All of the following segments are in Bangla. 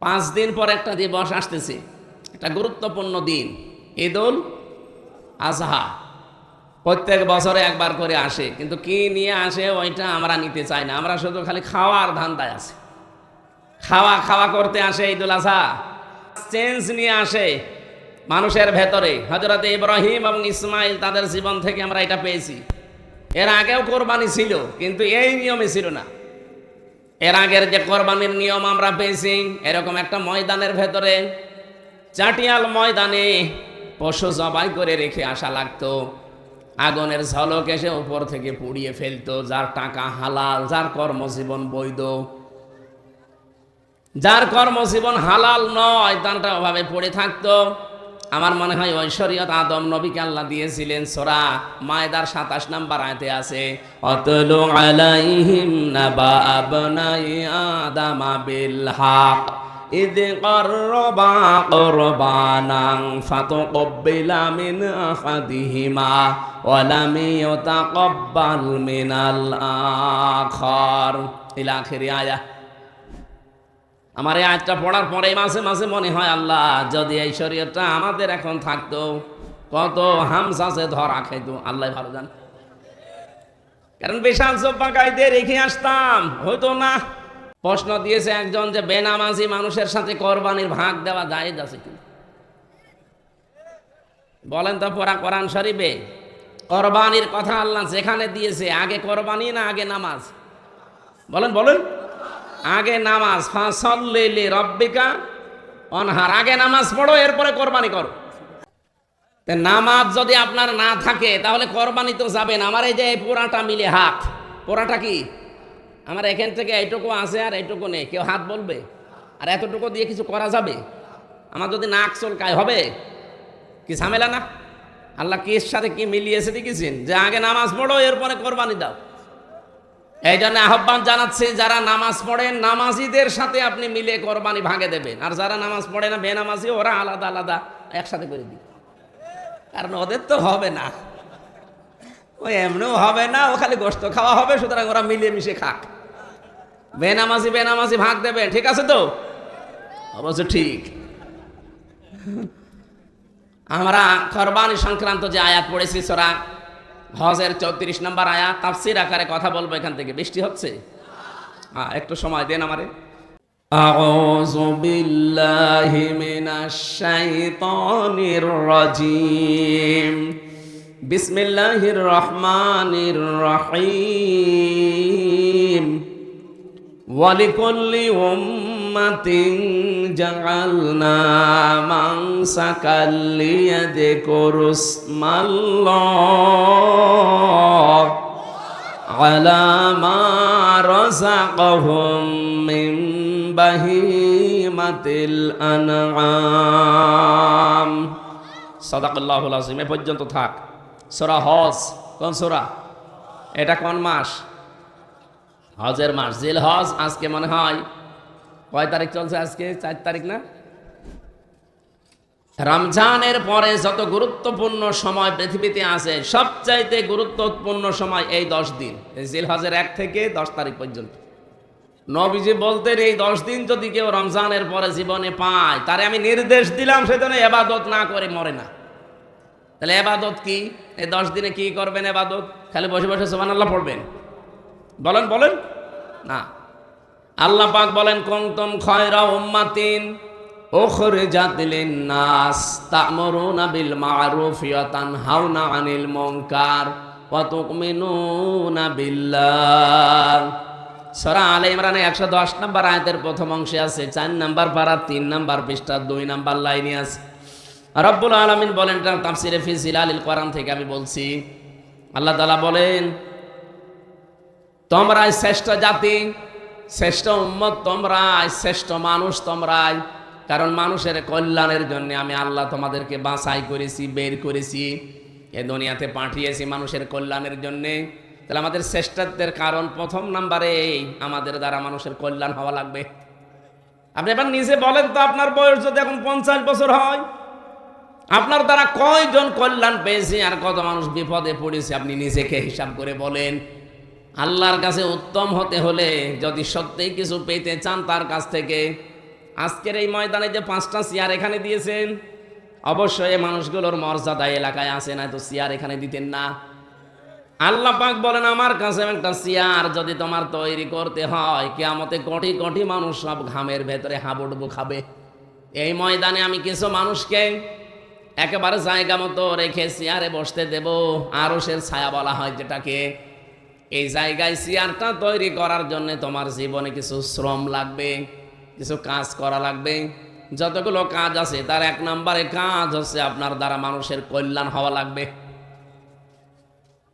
5 দিন পর একটা দিবস আসতেছে, একটা গুরুত্বপূর্ণ দিন, ঈদুল আজহা। প্রত্যেক বছরে একবার করে আসে, কিন্তু কি নিয়ে আসে ওইটা আমরা নিতে চাই না। আমরা শুধু খালি খাওয়ার ধান্দায় আছে, খাওয়া খাওয়া করতে আসে। ঈদুল আজহা চেঞ্জ নিয়ে আসে মানুষের ভেতরে। হযরত ইব্রাহিম এবং ইসমাইল তাদের জীবন থেকে আমরা এটা পেয়েছি। এর আগেও কোরবানি ছিল, কিন্তু এই নিয়মে ছিল না। এর আগের যে কোরবানির নিয়ম আমরা পেয়েছি, এরকম একটা ময়দানের ভেতরে, চাটিয়াল ময়দানে পশু জবাই করে রেখে আসা লাগতো। আগুনের ঝলক এসে উপর থেকে পুড়িয়ে ফেলতো। যার টাকা হালাল, যার কর্মজীবন বৈধ, যার কর্মজীবন হালাল নয়, তারটা অভাবে পড়ে থাকতো। আমার মনে হয় ওই শরীয়ত আদম নবীকে আল্লাহ দিয়েছিলেন। সূরা মায়দার 27 নম্বর আয়াতে আছে, অতলু আলাইহিম নাবা আবনাই আদামা বিল হক ইদ করবা কুরবানান ফাতুকব্বিলা মিন আহাদিহিমা ওয়া লাম ইউতাকাব্বাল মিনাল আখার ইলা আখির আয়া। আমার এই আয়াতটা পড়ার পরে মাঝে মাঝে মনে হয়, আল্লাহ যদি এই শরীয়তটা আমাদের এখন থাকতো, কত হামসাসে ধরা খাইতো আল্লাহ ভালো জান। কারণ বিশাল জব্বা গাইতে রেখে আসতাম, হয়তো না। প্রশ্ন দিয়েছে একজন যে বেনামাজি মানুষের সাথে কোরবানির ভাগ দেওয়া জায়েজ আছে কি? বলেন তো পড়া কোরআন শরীফে কোরবানির কথা আল্লাহ যেখানে দিয়েছে, আগে কোরবানি না আগে নামাজ? বলেন বলেন। আগে নামাজ, ফাসাল্লি লিরাব্বিকা ওয়ানহার, আগে নামাজ পড়ো, এরপরে কোরবানি করো। নামাজ যদি আপনার না থাকে তাহলে কোরবানি তো যাবে না। আমার এই যে পোড়াটা মিলে হাত, পোড়াটা কি? আমার এখান থেকে এইটুকু আছে আর এইটুকু নেই, কেউ হাত বলবে? আর এতটুকু দিয়ে কিছু করা যাবে? আমার যদি নাক চলকায় হবে কি? ঝামেলা না? আল্লাহ কির সাথে কি মিলিয়েছে দেখেছেন, যে আগে নামাজ পড়ো এরপরে কোরবানি দাও। এই জন্য আহ্বান জানাচ্ছি, যারা নামাজ পড়েন নামাজিদের সাথে আপনি মিলে কোরবানি ভাগে দেবেন। আর যারা নামাজ পড়ে না, বেনামাজি, ওরা আলাদা আলাদা একসাথে করে দিন। কারণ ওদের তো হবে না, ওই এমনিও হবে না, ও খালি গোশত খাওয়া হবে। সুতরাং ওরা মিলিয়ে মিশে খাক। বেনামাজি বেনামাজি ভাগ দেবে, ঠিক আছে তো? অবশ্য ঠিক। আমরা কোরবানি সংক্রান্ত যে আয়াত পড়েছি সূরা হজের 34 নম্বর আয়াত, তাফসীর আকারে কথা বলবো এখান থেকে। বৃষ্টি হচ্ছে, একটু সময় দেন আমারে। আউযু বিল্লাহি মিনাশ শাইতানির রাজীম, বিসমিল্লাহির রহমানির রহিম। ওয়ালিকুল্লি উম্মাতিন জাআলনা মানসাকাল লিয়াযকুরুসমাল্লাহ আলা মা রাযাকাহুম মিন বাহিমাতিল আনআম। সাদাকাল্লাহুল আযীম। এ পর্যন্ত থাক। সূরা হজ কোন সূরা? এটা কোন মাস? হজের মাস, জিল হজ। আজকে মনে হয় কয় তারিখ চলছে? আজকে 4 তারিখ না? রমজানের পরে যত গুরুত্বপূর্ণ সময় পৃথিবীতে আছে, সবচাইতে গুরুত্বপূর্ণ সময় এই 10 দিন, জিল হজের 1 থেকে 10 তারিখ পর্যন্ত। নবীজি বলতেন, এই 10 দিন যদি কেউ রমজানের পরে জীবনে পায়, তারে আমি নির্দেশ দিলাম সে যেন ইবাদত না করে মরে না। তাহলে ইবাদত কি? এই 10 দিনে কি করবেন ইবাদত? খালি বসে বসে সুবহানাল্লাহ পড়বেন? বলেন বলেন না। আল্লাহ পাক বলেন, কুনতুম খায়রা উম্মাতিন উখরিজাত লিন-নাস তা'মুরুনা বিল মা'রুফি ওয়া তানহাউনা আনিল মুনকার ওয়া তু'মিনুনা বিল্লাহ। সূরা আলে ইমরানের 110 নম্বর আয়াতের প্রথম অংশে আছে, 4 নম্বর পারা 3 নম্বর পৃষ্ঠা 2 নম্বর লাইনে আছে। রব্বুল আলামিন বলেন, তাফসীরে ফি জিলালিল কোরআন থেকে আমি বলছি, আল্লাহ তাআলা বলেন, তোমরাই শ্রেষ্ঠ জাতি, শ্রেষ্ঠ উম্মত তোমরাই, শ্রেষ্ঠ মানুষ তোমরাই। কারণ মানুষের কল্যাণের জন্য আমি আল্লাহ তোমাদেরকে বাছাই করেছি, বের করেছি, এ দুনিয়াতে পাঠিয়েছি মানুষের কল্যাণের জন্যে। তাহলে আমাদের শ্রেষ্ঠত্বের কারণ প্রথম নাম্বারে আমাদের দ্বারা মানুষের কল্যাণ হওয়া লাগবে। আপনি এবার নিজে বলেন তো, আপনার বয়স যদি এখন 50 বছর হয়, আপনার দ্বারা কয়জন কল্যাণ পেয়েছে আর কত মানুষ বিপদে পড়েছে? আপনি নিজেকে হিসাব করে বলেন। আল্লাহর কাছে উত্তম হতে হলে, যদি সত্যিই কিছু পেতে চান তার কাছ থেকে, আজকের এই ময়দানে যে 5টা চেয়ার এখানে দিয়েছেন, অবশ্যই এই মানুষগুলোর মর্যাদা এলাকায় আছে, না তো চেয়ার এখানে দিতেন না। আল্লাহ পাক বলেন, আমার কাছে একটা চেয়ার যদি তোমার তৈরি করতে হয়, কিয়ামতে কোটি কোটি মানুষ সব ঘামের ভেতরে হাবুডুবু খাবে। এই ময়দানে আমি কিছু মানুষকে একেবারে জায়গা মতো রেখে চেয়ারে বসতে দেব, আরশের ছায়া বলা হয় যেটাকে। এই জায়গায় চেয়ারটা তৈরি করার জন্য তোমার জীবনে কিছু শ্রম লাগবে, কিছু কাজ করা লাগবে। যতগুলো কাজ আছে তার 1 নম্বরে কাজ হচ্ছে আপনার দ্বারা মানুষের কল্যাণ হওয়া লাগবে।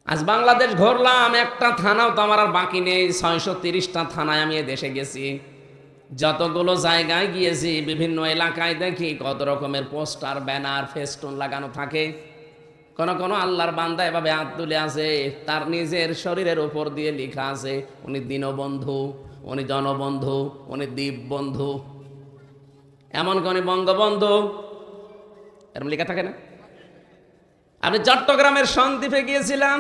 আজ বাংলাদেশ ঘুরলাম, একটা থানাও তো আমার আর বাকি নেই। 630টা থানায় আমি দেশে গেছি। যতগুলো জায়গায় গিয়েছি, বিভিন্ন এলাকায় দেখি কত রকমের পোস্টার, ব্যানার, ফেস্টুন লাগানো থাকে। কোন কোন আল্লাহর বান্দা এভাবে হাত তুলে আছে, তার নিজের শরীরের উপর দিয়ে লেখা আছে উনি দীনবন্ধু, উনি জনবন্ধু, উনি দ্বীপ বন্ধু, এমন কোন বঙ্গবন্ধু, এরকম লেখা থাকে না? আমি চট্টগ্রামের সন্দ্বীপে গিয়েছিলাম,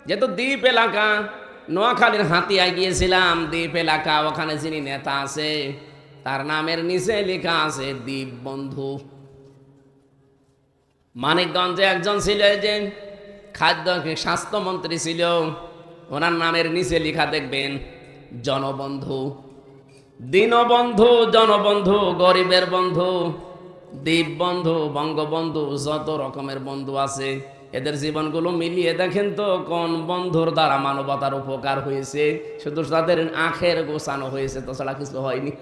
যেহেতু দ্বীপ এলাকা। নোয়াখালীর হাতিয়ায় গিয়েছিলাম, দ্বীপ এলাকা। ওখানে যিনি নেতা আছে তার নামের নিচে লেখা আছে দ্বীপ বন্ধু। মানিকগঞ্জে একজন ছিল, এই যে খাদ্য স্বাস্থ্যমন্ত্রী ছিল, ওনার নামের নিচে লেখা দেখবেন জনবন্ধু। দীনবন্ধু, জনবন্ধু, গরিবের বন্ধু, দ্বীপ বন্ধু, বঙ্গবন্ধু, যত রকমের বন্ধু আছে, এদের জীবনগুলো মিলিয়ে দেখেন তো কোন বন্ধুর দ্বারা মানবতার উপকার হয়েছে। শুধু তাদের আখের গোছানো হয়েছে, তাছাড়া কিছু হয়নি।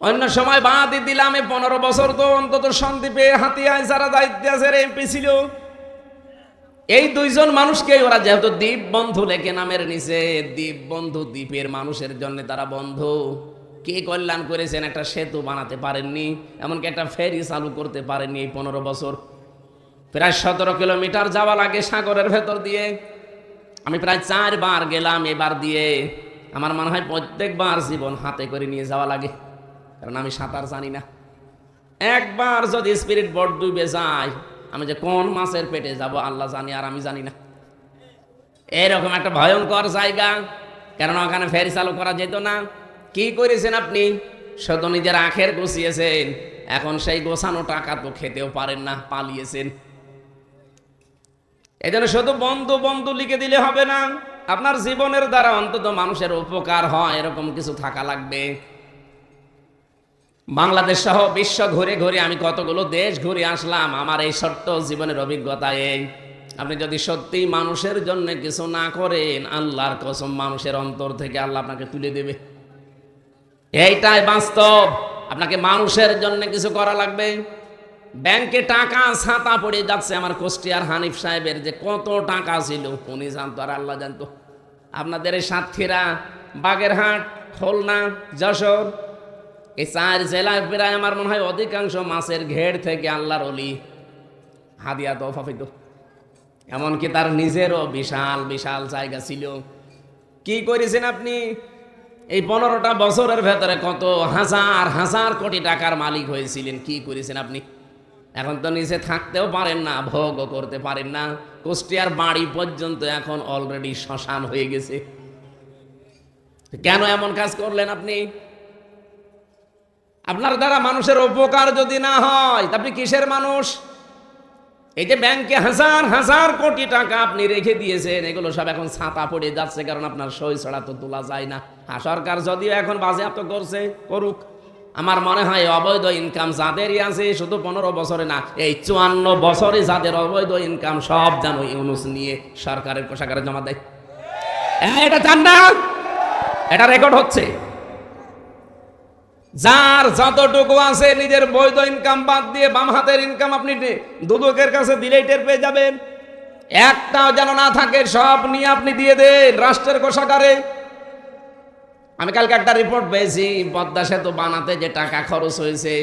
অন্য সময় বাদই দিলাম, 15 বছর তো অন্তত সন্দ্বীপে হাতিয়ায় যারা দায়িত্বে আছে, এমপি ছিল, এই 2 জন মানুষকে ওরা যেহেতু দ্বীপ বন্ধু লেখে নামের নিচে, দ্বীপ বন্ধু, দ্বীপের মানুষের জন্য তারা বন্ধু। কি কল্যাণ করেছেন? একটা সেতু বানাতে পারেননি, এমনকি একটা ফেরি চালু করতে পারেননি এই 15 বছর। প্রায় 17 কিলোমিটার যাওয়া লাগে সাগরের ভেতর দিয়ে। আমি প্রায় 4 বার গেলাম এবার দিয়ে। আমার মনে হয় প্রত্যেকবার জীবন হাতে করে নিয়ে যাওয়া লাগে, কারণ আমি সাঁতার জানি না। একবার যদি স্পিরিট বোট ডুবে যায়, আমি যে কোন মাছের পেটে যাব আল্লাহ জানি, আর আমি জানি না। এরকম একটা ভয়ঙ্কর জায়গা, কারণ ওখানে ফেরি চালু করা যেত না। কি করেছেন আপনি? শুধু নিজের আখের গুছিয়েছেন, এখন সেই গোছানো টাকা তো খেতেও পারেন না, পালিয়েছেন। এই জন্য শুধু বন্ধু বন্ধু লিখে দিলে হবে না, আপনার জীবনের দ্বারা অন্তত মানুষের উপকার হয় এরকম কিছু থাকা লাগবে। বাংলাদেশ সহ বিশ্ব ঘুরে ঘুরে আমি কতগুলো দেশ ঘুরে আসলাম। আমার এই ছোট্ট জীবনের অভিজ্ঞতা এই, আপনি যদি সত্যি মানুষের জন্য কিছু না করেন, আল্লাহর কসম মানুষের অন্তর থেকে আল্লাহ আপনাকে তুলে দেবে। এইটাই বাস্তব। আপনাকে মানুষের জন্য কিছু করা লাগবে। ব্যাংকে টাকা ছাতা পড়ে যাচ্ছে, আমার কুষ্টিয়ার হানিফ সাহেবের যে কত টাকা ছিল উনি জানতো আর আল্লাহ জানতো। আপনাদের এই সাতক্ষীরা, বাগেরহাট, খুলনা, যশোর, এই 4 জেলায় প্রায় আমার মনে হয় অধিকাংশ মাছের ঘের থেকে আল্লাহর ওলি হাদিয়া তোফা পেত। এমনকি তার নিজেরও বিশাল বিশাল জায়গা ছিল। কি করেছেন আপনি? এই 15টা বছরের ভেতরে কত হাজার হাজার কোটি টাকার মালিক হয়েছিলেন। কি করেছেন আপনি? এখন তো নিচে থাকতেও পারেন না, ভোগও করতে পারেন না। কুষ্টিয়ার বাড়ি পর্যন্ত এখন অলরেডি শ্মশান হয়ে গেছে। কেন এমন কাজ করলেন আপনি? আপনার দ্বারা মানুষের উপকার যদি না হয়, আপনি কিসের মানুষ? এই যে ব্যাংকে হাজার হাজার কোটি টাকা আপনি রেখে দিয়েছেন, এগুলো সব এখন ছাতা পড়ে যাচ্ছে, কারণ আপনার সই ছাড়া তো তোলা যায় না। আর সরকার যদিও এখন বাজেয়াপ্ত করছে, করুক। আমার মনে হয় অবৈধ ইনকাম যাদেরই আছে, শুধু 15 বছরে না, এই 54 বছরে যাদের অবৈধ ইনকাম, সব যেন ইউনুস নিয়ে সরকারের কোষাগারে জমা দেয়। এটা চান না? এটা রেকর্ড হচ্ছে। যার যতটুকু আছে নিজের বৈধ ইনকাম বাদ দিয়ে বাম হাতের ইনকাম আপনি দুদকের কাছে দিলেই টের পেয়ে যাবেন। একটাও যেন না থাকে, সব নিয়ে আপনি দিয়ে দেন রাষ্ট্রের কোষাগারে। আমি কালকে একটা রিপোর্ট পেয়েছি, পদ্মা সেতু বানাতে যে টাকা খরচ হয়েছে,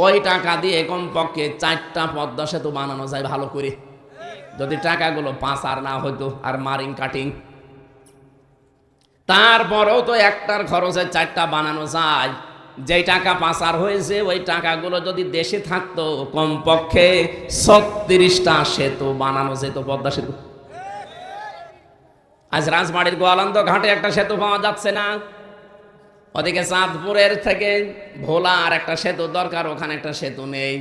ওই টাকা দিয়ে কমপক্ষে 4টা পদ্মা সেতু বানানো যায় ভালো করে, যদি টাকাগুলো পাচার না হতো আর মারিং কাটিং। তারপরেও তো একটার খরচে 4টা বানানো যায়। যেই টাকা পাচার হয়েছে ওই টাকাগুলো যদি দেশে থাকতো, কমপক্ষে 36টা সেতু বানানো যেত, পদ্মা সেতু। আজ রাজবাড়ির গোয়ালন্দ ঘাটে একটা সেতু পাওয়া যাচ্ছে না। ওদিকে চাঁদপুরের থেকে ভোলা আর একটা সেতু দরকার, ওখানে একটা সেতু নেই।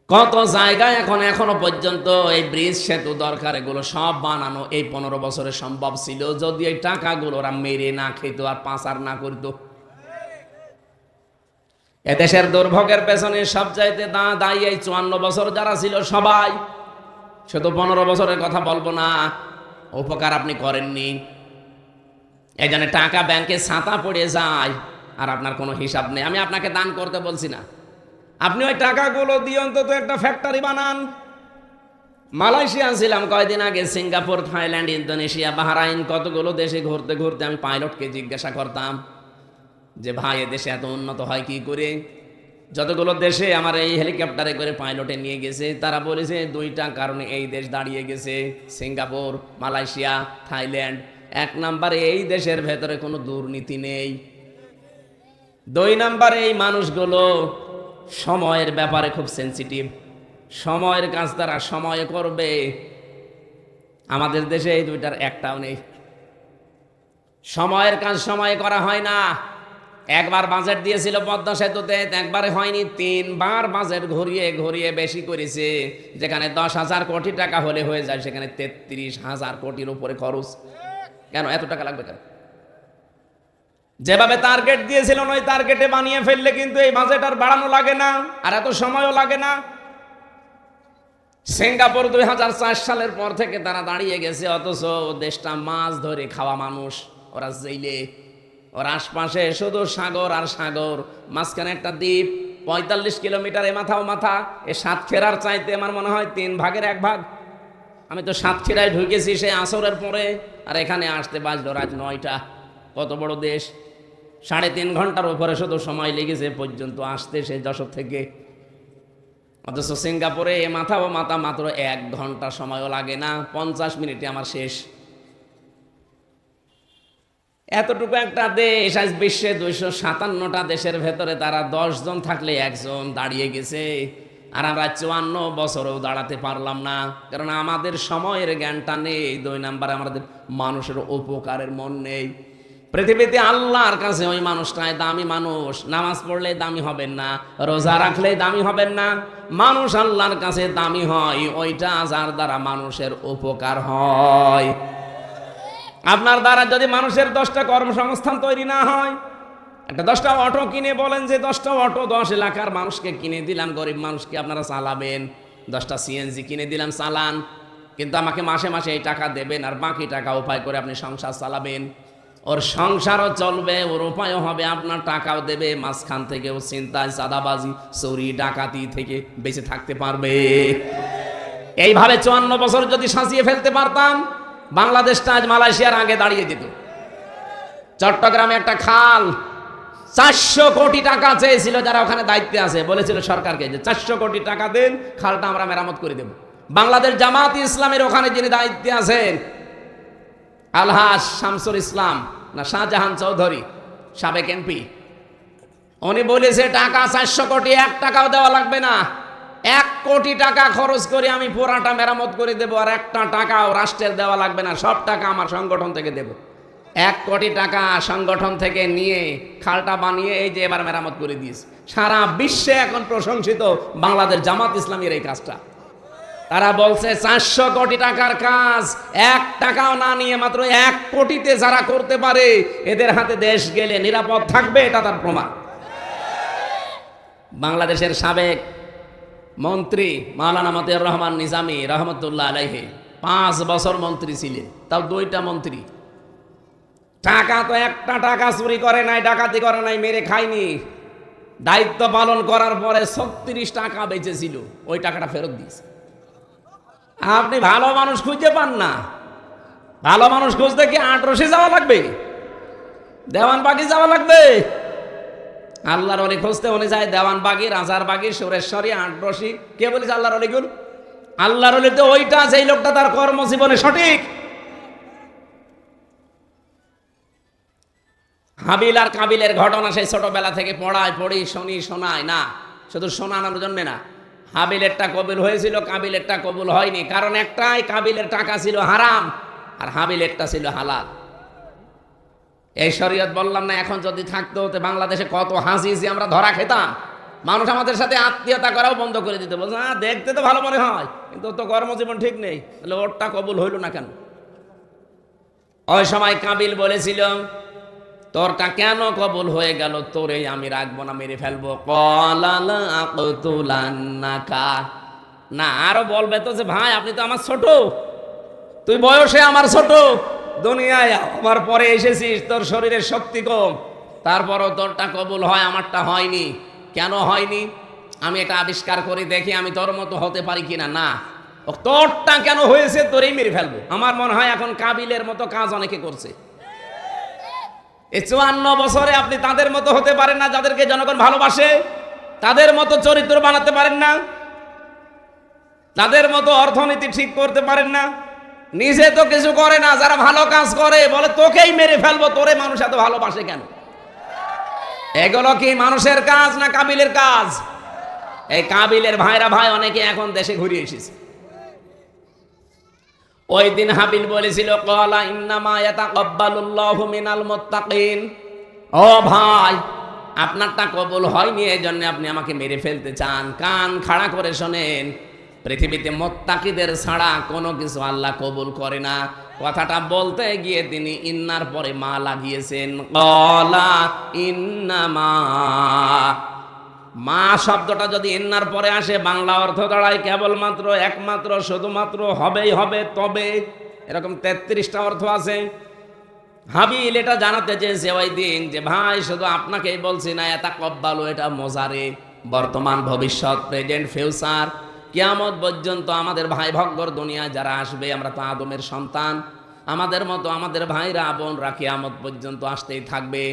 কত জায়গায় এখনো পর্যন্ত এই ব্রিজ সেতু দরকার, এগুলো সব বানানো এই 15 বছরে সম্ভব ছিল যদি এই টাকাগুলো ওরা মেরে না খেত আর পাচার না করতো। এদেশের দুর্ভোগের পেছনে সবচাইতে দায়ী এই 54 বছর যারা ছিল সবাই। শুধু 15 বছরের কথা বলবো না, উপকার আপনি করেননি। এই জন্য টাকা ব্যাংকে ছাতা পড়ে যায় আর আপনার কোনো হিসাব নেই। আমি আপনাকে দান করতে বলছি না, আপনি ওই টাকাগুলো দিয়ে অন্তত একটা ফ্যাক্টরি বানান। মালয়েশিয়া ছিলাম কয়দিন আগে, সিঙ্গাপুর, থাইল্যান্ড, ইন্দোনেশিয়া, বাহরাইন, কতগুলো দেশে ঘুরতে ঘুরতে আমি পাইলটকে জিজ্ঞাসা করতাম যে ভাই এ দেশে এত উন্নত হয় কি করে। যতগুলো দেশে আমার এই হেলিকপ্টারে করে পাইলটে নিয়ে গেছে, তারা বলেছে 2টা কারণে এই দেশ দাঁড়িয়ে গেছে, সিঙ্গাপুর, মালয়েশিয়া, থাইল্যান্ড। 1 নম্বরে এই দেশের ভেতরে কোনো দুর্নীতি নেই। 2 নম্বরে এই মানুষগুলো সময়ের ব্যাপারে খুব সেন্সিটিভ, সময়ের কাজ তারা সময়ে করবে। আমাদের দেশে এই 2টার একটাও নেই। সময়ের কাজ সময়ে করা হয় না। একবার বাজেট দিয়েছিল পদ্মা সেতুতে, একবারে হয়নি, 3বার বাজেট ঘুরিয়ে ঘুরিয়ে বেশি করেছে। যেখানে 10,000 কোটি টাকা হলে হয়ে যায়, সেখানে 33,000 কোটির উপরে খরচ। কেন এত টাকা লাগবে কেন? যেভাবে টার্গেট দিয়েছিল ওই টার্গেটে বানিয়ে ফেললে কিন্তু এই বাজেট আর বাড়ানো লাগে না, আর এত সময়ও লাগে না। সিঙ্গাপুর 2004 সালের পর থেকে তারা দাঁড়িয়ে গেছে, অথচ দেশটা মাছ ধরে খাওয়া মানুষ, ওরা জেলে, ওর আশপাশে শুধু সাগর আর সাগর, মাঝখানে একটা দ্বীপ, 45 কিলোমিটার এ মাথাও মাথা। এ সাতক্ষীরার চাইতে আমার মনে হয় 3 ভাগের 1 ভাগ। আমি তো সাতক্ষীরায় ঢুকেছি সে আসরের পরে, আর এখানে আসতে বাজলো রাত 9টা। কত বড় দেশ, 3.5 ঘন্টার উপরে শুধু সময় লেগেছে পর্যন্ত আসতে সে যশোর থেকে। অথচ সিঙ্গাপুরে এ মাথাও মাথা মাত্র 1 ঘন্টা সময়ও লাগে না, 50 মিনিটে আমার শেষ। এতটুকু একটা দেশ, আজ বিশ্বে 257টা দেশের ভেতরে তারা 10 জন থাকলে 1 জন দাঁড়িয়ে গেছে, আর আমরা 54 বছরেও দাঁড়াতে পারলাম না। কারণ আমাদের সময়ের জ্ঞানটা নেই। 2 নম্বরে আমাদের মানুষের উপকারের মন নেই। পৃথিবীতে আল্লাহর কাছে ওই মানুষটাই দামি মানুষ, নামাজ পড়লে দামি হবেন না, রোজা রাখলে দামি হবেন না। মানুষ আল্লাহর কাছে দামি হয় ওইটা যার দ্বারা মানুষের উপকার হয়। আপনার দ্বারা যদি মানুষের 10টা কর্মসংস্থান তৈরি না হয়, একটা 10টা অটো কিনে বলেন যে 10টা অটো 10 এলাকার মানুষকে কিনে দিলাম, গরিব মানুষকে আপনারা চালাবেন, 10টা সিএনজি কিনে দিলাম, চালান, কিন্তু আমাকে মাসে মাসে এই টাকা দেবেন, আর বাকি টাকা উপায় করে আপনি সংসার চালাবেন। ওর সংসারও চলবে, ওর উপায়ও হবে, আপনার টাকাও দেবে, মাঝখান থেকে ও চিন্তায়, চাঁদাবাজি, চুরি, ডাকাতি থেকে বেঁচে থাকতে পারবে। এইভাবে 54 বছর যদি সাজিয়ে ফেলতে পারতাম, বাংলাদেশটা আজ মালয়েশিয়ার আগে দাঁড়িয়ে যেত। চট্টগ্রামে একটা খাল 400 কোটি টাকা চেয়েছিল, যারা ওখানে দায়িত্বে আছে, বলেছিল সরকারকে যে 400 কোটি টাকা দেন, খালটা আমরা মেরামত করে দেব। বাংলাদেশ জামাত ইসলামের ওখানে যিনি দায়িত্বে আছেন, আলহাজ শামসুল ইসলাম না শাহজাহান চৌধুরী, সাবেক এমপি, উনি বলেছে টাকা 400 কোটি, 1 টাকাও দেওয়া লাগবে না, 1 কোটি টাকা খরচ করে আমি পুরাটা মেরামত করে দেবো, আর 1টা টাকাও রাষ্ট্রের দেওয়া লাগবে না, সব টাকা আমার সংগঠন থেকে দেব। 1 কোটি টাকা সংগঠন থেকে নিয়ে খালটা বানিয়ে এই যে এবার মেরামত করে দিয়েছে। সারা বিশ্বে এখন প্রশংসিত বাংলাদেশ জামাত ইসলামের এই কাজটা। তারা বলছে 400 কোটি টাকার কাজ 1 টাকাও না নিয়ে মাত্র 1 কোটিতে যারা করতে পারে, এদের হাতে দেশ গেলে নিরাপদ থাকবে, এটা তার প্রমাণ। বাংলাদেশের সাবেক মন্ত্রী মাওলানা মতিউর রহমান নিজামী রহমতুল্লাহ আলাইহি 5 বছর মন্ত্রী ছিলেন, তাও 2টা মন্ত্রী। টাকা তো 1টা টাকা চুরি করে নাই, ডাকাতি করে নাই, মেরে খায়নি। দায়িত্ব পালন করার পরে 36 টাকা বেঁচেছিল, ওই টাকাটা ফেরত দিয়েছে। আপনি ভালো মানুষ খুঁজে পান না, ভালো মানুষ খুঁজতে কি আটরশি যাওয়া লাগবে, দেওয়ানবাগি যাওয়া লাগবে? আল্লাহর অলি খুঁজতে উনি যায় দেওয়ানবাগি, রাজারবাগি, সুরেশ্বরী, আটরশি। কে বলেছে আল্লাহর অলি গুণ? আল্লাহর অলি তো ওইটা যেই লোকটা তার কর্মজীবনে সঠিক। হাবিল আর কাবিলের ঘটনা সেই ছোটবেলা থেকে পড়ি শোনায় না, শুধু শোনানোর জন্য না। হাবিলেরটা কবুল হয়েছিল, কাবিলেরটা কবুল হয়নি, কারণ একটাই, কাবিলের টাকা ছিল হারাম আর হাবিলেরটা ছিল হালাল। এই শরীয়ত বললাম না, এখন যদি থাকতো তো বাংলাদেশে কত হাসি আমরা ধরা খেতাম। মানুষ আমাদের সাথে আত্মীয়তা করাও বন্ধ করে দিতে, বলছে না দেখতে তো ভালো মনে হয় কিন্তু তো কর্মজীবন ঠিক নেই, তাহলে ওরটা কবুল হইল না কেন? ওই সময় কাবিল বলেছিল তোরটা কেন কবুল হয়ে গেল, তোরে আমি রাখবো না, মেরে ফেলবো। না আরো বলবে তো যে ভাই আপনি তো আমার ছোট, তুই বয়সে আমার ছোট, দুনিয়ায় আমার পরে এসেছিস, তোর শরীরের শক্তি কম, তারপরও তোরটা কবুল হয় আমারটা হয়নি। কেন হয়নি? আমি এটা আবিষ্কার করে দেখি আমি তোর মতো হতে পারি কিনা। না, তোরটা কেন হয়েছে তোরেই মেরে ফেলবো। আমার মনে হয় এখন কাবিলের মতো কাজ অনেকে করছে। এই 54 বছরে আপনি তাদের মতো হতে পারেন না যাদেরকে জনগণ ভালোবাসে, তাদের মতো চরিত্র বানাতে পারেন না, তাদের মতো অর্থনীতি ঠিক করতে পারেন না, নিজে তো কিছু করে না, যারা ভালো কাজ করে বলে তোকেই মেরে ফেলবো, তোরে মানুষ এত ভালোবাসে কেন? এগুলো কি মানুষের কাজ না কাবিলের কাজ? এই কাবিলের ভাইরা ভাই অনেকে এখন দেশে ঘুরে এসেছে। ওই দিন হাবিল বলেছিল ক্বালা ইন্নামা ইয়াতাকাব্বালুল্লাহু মিনাল মুত্তাকিন, ও ভাই আপনারটা কবুল হয়নি এই জন্য আপনি আমাকে মেরে ফেলতে চান। কান খাড়া করে শোনেন, পৃথিবীতে মুত্তাকিদের ছাড়া কোনো কিছু আল্লাহ কবুল করে না। কথাটা বলতে গিয়ে তিনি ইন্নার পরে মা লাগিয়েছেন। ক্বালা ইন্নামা, মা শব্দটা যদি ইন্নার পরে আসে বাংলা অর্থ দাঁড়ায় কেবলমাত্র, একমাত্র, শুধুমাত্র, হবেই হবে, তবে, এরকম 33টা অর্থ আছে। হাবিল এটা জানাতে চেয়েছে ওই দিন যে ভাই শুধু আপনাকেই বলছি না, ইয়াতাকাব্বালু এটা মোজারে, বর্তমান, ভবিষ্যৎ, প্রেজেন্ট, ফিউচার, কিয়ামত পর্যন্ত আমাদের ভাই ভগ্গর দুনিয়ায় যারা আসবে, আমরা তো আদমের সন্তান, আমাদের মতো আমাদের ভাইরা বোনরা কিয়ামত পর্যন্ত আসতেই থাকবে।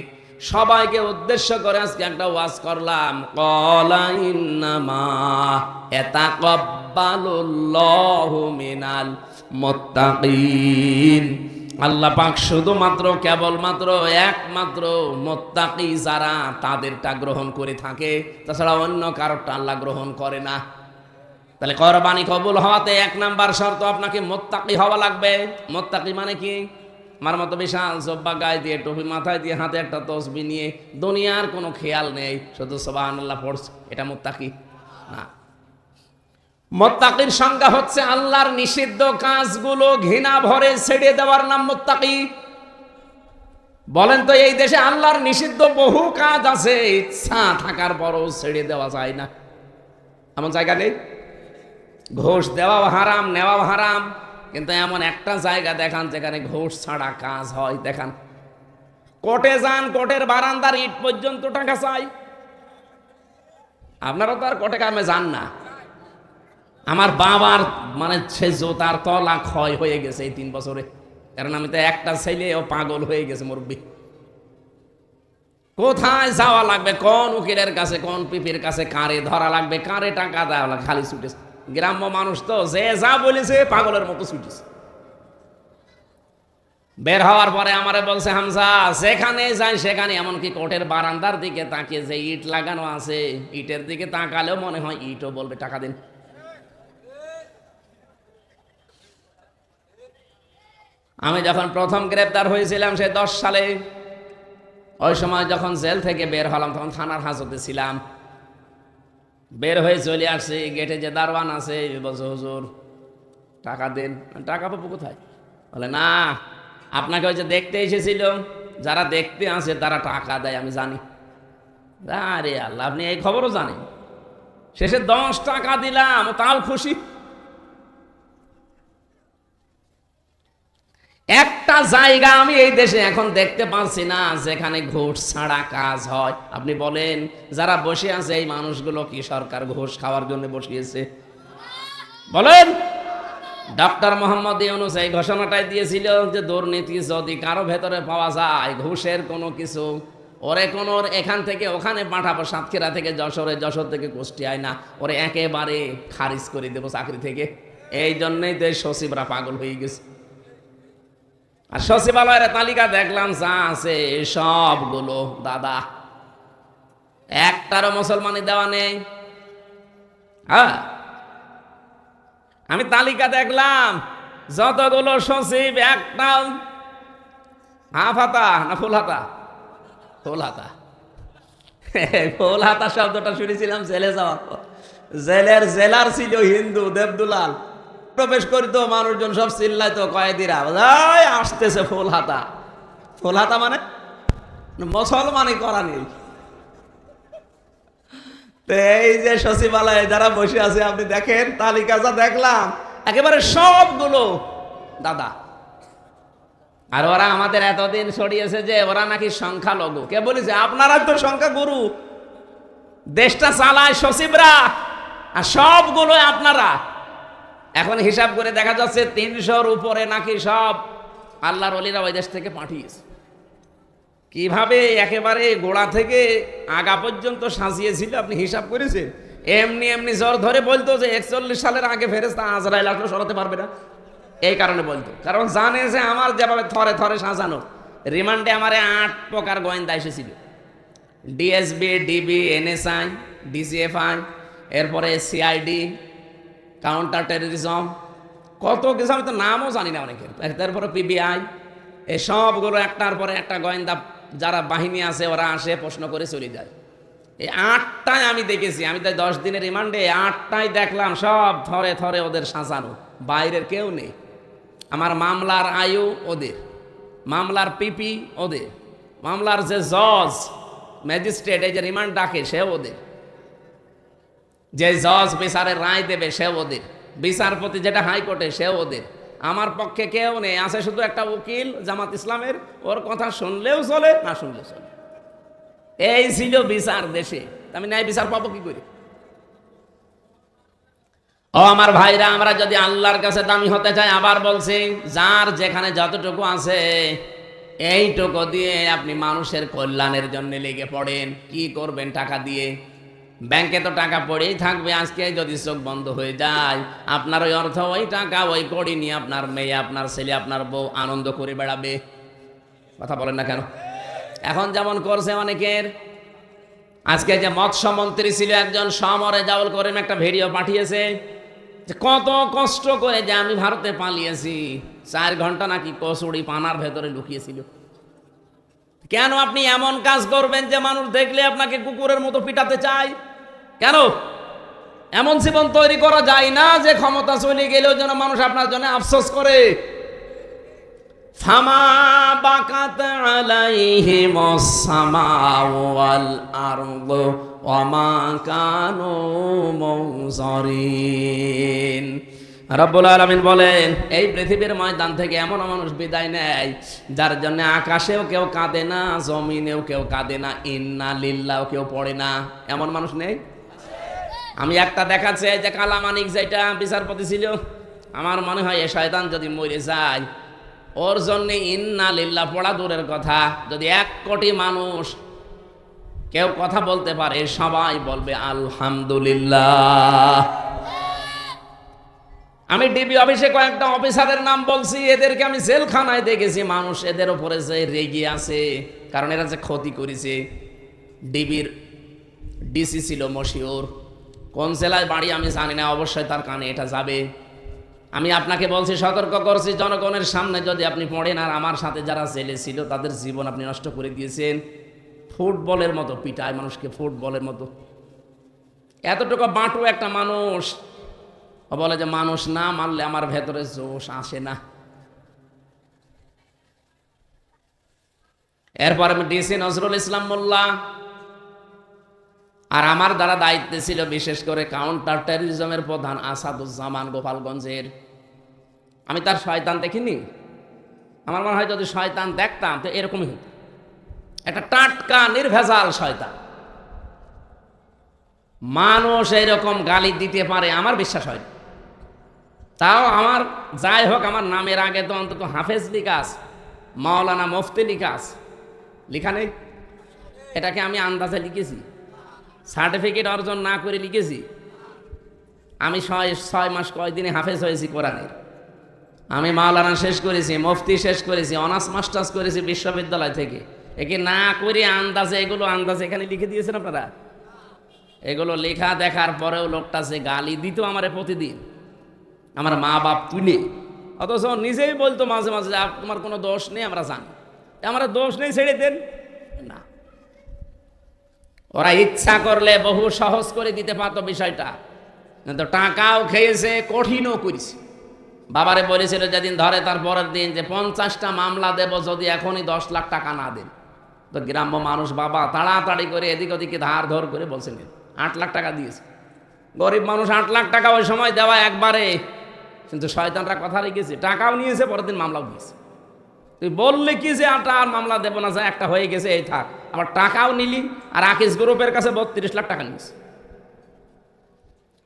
সবাইকে উদ্দেশ্য করে আজকে একটা ওয়াজ করলাম। ক্বালা ইন্নামা ইয়াতাকাব্বালুল্লাহু মিনাল মুত্তাকিন, আল্লাহ পাক শুধুমাত্র কেবলমাত্র একমাত্র মুত্তাকি যারা তাদেরটা গ্রহণ করে থাকে, তাছাড়া অন্য কারোরটা আল্লাহ গ্রহণ করে না। তাহলে কোরবানি কবুল হওয়াতে 1 নাম্বার শর্ত আপনাকে মুত্তাকি হওয়া লাগবে। মুত্তাকি মানে কি? আমার মতো বিশাল জব্বা গায়ে দিয়ে, টুপি মাথায় দিয়ে, হাতে একটা তসবিহ নিয়ে, দুনিয়ার কোনো খেয়াল নেই, শুধু সুবহানাল্লাহ পড়ছে, এটা মুত্তাকি না। মুত্তাকির সংজ্ঞা হচ্ছে আল্লাহর নিষিদ্ধ কাজগুলো ঘৃণা ভরে ছেড়ে দেওয়ার নাম মুত্তাকি। বলেন তো এই দেশে আল্লাহর নিষিদ্ধ বহু কাজ আছে, ইচ্ছা থাকার পরও ছেড়ে দেওয়া যায় না, এমন জায়গা নেই? ঘুষ দেওয়াও হারাম, নেওয়াও হারাম, কিন্তু এমন একটা জায়গা দেখান যেখানে ঘুষ ছাড়া কাজ হয়। দেখান, কোর্টে যান, কোর্টের বারান্দার ইট পর্যন্ত টাকা চাই। আপনারা তো আর কোর্টে কামে যান না। আমার বাবার মানে সে জোতার তলা ক্ষয় হয়ে গেছে এই 3 বছরে, কারণ আমি তো একটা ছেলে, ও পাগল হয়ে গেছে মুরব্বী। কোথায় যাওয়া লাগবে, কোন উকিলের কাছে, কোন পিপির কাছে, কারে ধরা লাগবে, কারে টাকা দেওয়া লাগবে, খালি ছুটেছে। গ্রাম্য মানুষ তো যে যা বলেছে পাগলের মতো ছুটেছে। বের হওয়ার পরে আমারে বলছে হামজা যেখানে যাই সেখানে, এমনকি কোর্টের বারান্দার দিকে তাকিয়ে যে ইট লাগানো আছে, ইটের দিকে তাকালেও মনে হয় ইটও বলবে টাকা দিন। আমি যখন প্রথম গ্রেপ্তার হয়েছিলাম সে 10 সালে, ওই সময় যখন জেল থেকে বের হলাম তখন থানার হাজতে ছিলাম। বের হয়ে চলে আসছি, গেটে যে দারোয়ান আছে বলছে হুজুর টাকা দেন। টাকা পাবো কোথায়? বলে না, আপনাকে ওই যে দেখতে এসেছিল, যারা দেখতে আসে তারা টাকা দেয়, আমি জানি। আরে আল্লাহ, আপনি এই খবরও জানেন? শেষে 10 টাকা দিলাম, তাও খুশি। একটা জায়গা আমি এই দেশে এখন দেখতে পাচ্ছি না যেখানে ঘুষ ছাড়া কাজ হয়। আপনি বলেন যারা বসে আছে এই মানুষগুলো কি সরকার ঘুষ খাওয়ার জন্য বসিয়েছে? বলেন। ডক্টর মোহাম্মদ ইউনূস এই ঘোষণাটাই দিয়েছিল যে দুর্নীতি যদি কারো ভেতরে পাওয়া যায়, ঘুষের কোনো কিছু, ওরে কোনো এখান থেকে ওখানে পাঠাবো, সাতক্ষীরা থেকে যশোরে, যশোর থেকে কুষ্টিয়ায় না, ওরে একেবারে খারিজ করে দেবো চাকরি থেকে। এই জন্যই দেশ সচিবরা পাগল হয়ে গেছে। আর সচিবালয়ের তালিকা দেখলাম যা আছে সবগুলো দাদা, একটারও মুসলমানি দেওয়া নেই। হ্যাঁ, আমি তালিকা দেখলাম যতগুলো সচিব, একটাও হাফ হাতা না ফুল হাতা? ফুল হাতা। ফুল হাতা শব্দটা শুনেছিলাম জেলে যাওয়ার পর। জেলের জেলার ছিল হিন্দু দেবদুলাল, প্রবেশ করিত মানুষজন সব চিল্লাইতো, কয়েদিরা আসতেছে ফুল হাতা। ফুল হাতা মানে মুসলমানই করা নেই। এই যে সচিবালয়ে যারা বসে আছে আপনি দেখেন তালিকা যা দেখলাম, একেবারে সবগুলো দাদা। আর ওরা আমাদের এতদিন ছড়িয়েছে যে ওরা নাকি সংখ্যালঘু। কে বলেছে? আপনারা তো সংখ্যা গুরু, দেশটা চালায় সচিবরা, আর সবগুলো আপনারা। এখন হিসাব করে দেখা যাচ্ছে 300-র উপরে নাকি সব আল্লাহর ওলিরা ওই দেশ থেকে পাঠিয়েছে। কিভাবে একেবারে গোড়া থেকে আগা পর্যন্ত সাজিয়েছিল আপনি হিসাব করেছেন? এমনি এমনি জ্বর ধরে বলতো যে 41 সালের আগে ফেরেশতা আজরাইল আসলে সরাতে পারবে না। এই কারণে বলতো, কারণ জানে যে আমার যেভাবে থরে থরে সাজানো। রিমান্ডে আমার 8 প্রকার গোয়েন্দা এসেছিল, ডিএসবি, ডিবি, এনএসআই, ডিজিএফআই, এরপরে সিআইডি, কাউন্টার টেররিজম, কত কিছু আমি তো নামও জানি না অনেকের। তারপরে পিবিআই, এই সবগুলো একটার পরে একটা গোয়েন্দা যারা বাহিনী আছে ওরা আসে প্রশ্ন করে চলে যায়। এই 8টাই আমি দেখেছি। আমি তাই 10 দিনের রিমান্ডে 8টাই দেখলাম, সব থরে থরে ওদের সাজানো, বাইরের কেউ নেই। আমার মামলার আয়ু ওদের, মামলার পিপি ওদের, মামলার যে জজ ম্যাজিস্ট্রেট এই যে রিমান্ড ডাকে সে ওদের, যে জজ বিচারের রায় দেবে সে ওদের, বিচারপতি যেটা হাইকোর্টে সে ওদের। আমার পক্ষে কেউ নেই, আছে শুধু একটা উকিল জামাত ইসলামের, ওর কথা শুনলেও চলে না শুনলেও চলে। এই ছিল বিচার দেশে। আমি ন্যায় বিচার পাবো কি করে? ও আমার ভাইরা, আমরা যদি আল্লাহর কাছে দামি হতে চাই, আবার বলছি, যার যেখানে যতটুকু আছে এইটুকু দিয়ে আপনি মানুষের কল্যাণের জন্য লেগে পড়েন। কি করবেন টাকা দিয়ে? ব্যাংকে তো টাকা পড়েই থাকবে। আজকে যদি চোখ বন্ধ হয়ে যায়, আপনার ওই অর্থ, ওই টাকা, ওই কড়ি নিয়ে আপনার মেয়ে, আপনার ছেলে, আপনার বউ আনন্দ করে বেড়াবে। কথা বলেন না কেন? এখন যেমন করছে অনেকের। আজকে যে মৎস্যমন্ত্রী ছিল একজন, সমরে জাউল করিম, একটা ভিডিও পাঠিয়েছে যে কত কষ্ট করে যে আমি ভারতে পালিয়েছি, 4 ঘন্টা নাকি কচুরি পানার ভেতরে লুকিয়েছিল। কেন আপনি এমন কাজ করবেন যে মানুষ দেখলে আপনাকে কুকুরের মতো পিটাতে চায়? কেন? এমন জীবন তৈরি করা যায় না যে ক্ষমতা চলে গেলেও যেন মানুষ আপনার জন্য আফসোস করে। ফামা বাকাত আলাইহিমুস সামাউ ওয়াল আরদু ওয়া মা কানু মুনজারিন। রব্বুল আলামিন বলেন, এই পৃথিবীর ময়দান থেকে এমন মানুষ বিদায় নেয় যার জন্য আকাশেও কেউ কাঁদে না, জমিনেও কেউ কাঁদে না, ইন্না লিল্লাহ কেউ পড়ে না। এমন মানুষ নেই? আমি একটা দেখাচ্ছি, এই যে কালামানিক যেটা বিচারপতি ছিল, আমার মনে হয় এ শয়তান যদি মরে যায়, ওর জন্য ইন্না লিল্লাহ পড়া দূরের কথা, যদি 1 কোটি মানুষ কেউ কথা বলতে পারে, সবাই বলবে আলহামদুলিল্লাহ। আমি ডিবি অফিসে কয়েকটা অফিসারের নাম বলছি, এদেরকে আমি জেলখানায় দেখেছি। মানুষ এদের উপরে যে রেগে আছে, কারণ এরা যে ক্ষতি করেছে। ডিবির ডিসি ছিল মশিউর, কোন জেলায় বাড়ি আমি জানি না, অবশ্যই তার কানে এটা যাবে। আমি আপনাকে বলছি, সতর্ক করছি, জনগণের সামনে যদি আপনি পড়েন, আর আমার সাথে যারা জেলে ছিল তাদের জীবন আপনি নষ্ট করে দিয়েছেন। ফুটবলের মতো পিটায় মানুষকে, ফুটবলের মতো। এতটুকু বাঁটু একটা মানুষ, ও বলে যে মানুষ না মারলে আমার ভেতরে জোশ আসে না। এরপর আমি ডিসি নজরুল ইসলাম মোল্লা, আর আমার দ্বারা দায়িত্বে ছিল বিশেষ করে কাউন্টার টেররিজমের প্রধান আসাদুজ্জামান গোপালগঞ্জের। আমি তার শয়তান দেখিনি। আমার মনে হয় যদি শয়তান দেখতাম তো এরকমই হতো, একটা টাটকা নির্ভেজাল শয়তান। মানুষ এরকম গালি দিতে পারে আমার বিশ্বাস হয়। তাও আমার যাই হোক, আমার নামের আগে তো অন্তত হাফেজ লিখা আছে, মাওলানা মুফতি লিখা আছে। লিখা নেই? এটাকে আমি আন্দাজে লিখেছি, সার্টিফিকেট অর্জন না করে লিখেছি। আমি 6 মাস কয়দিনে হাফেজ হয়েছি কোরআনের। আমি মাওলানা শেষ করেছি, মুফতি শেষ করেছি, অনার্স মাস্টার্স করেছি বিশ্ববিদ্যালয় থেকে। একে না করে আন্দাজে, এগুলো আন্দাজে এখানে লিখে দিয়েছেন আপনারা। এগুলো লেখা দেখার পরেও লোকটা যে গালি দিত আমারে প্রতিদিন, আমার মা বাপ তুলে, অথচ নিজেই বলতো মাঝে মাঝে তোমার কোনো দোষ নেই, আমরা জানি। আমার দোষ নেই, ছেড়ে দেন না। ওরা ইচ্ছা করলে বহু সহজ করে দিতে পারতো বিষয়টা, কিন্তু টাকাও খেয়েছে, কঠিনও করেছে। বাবারে বলেছিল যেদিন ধরে তার পরের দিন যে 50টা মামলা দেব যদি এখনই 10 লাখ টাকা না দেন। তো গ্রাম্য মানুষ বাবা তাড়াতাড়ি করে এদিক ওদিকে ধার ধর করে বলছিলেন 8 লাখ টাকা দিয়েছে। গরিব মানুষ 8 লাখ টাকা ওই সময় দেওয়া একবারে, কিন্তু শয়তানরা কথা রেখেছে, টাকাও নিয়েছে, পরের দিন মামলাও দিয়েছে। তুই বললে কি যে আর মামলা দেবো না, যা একটা হয়ে গেছে এই থাক, আবার টাকাও নিলি। আর আকিস গ্রুপের কাছে 32 লাখ টাকা নিয়েছে।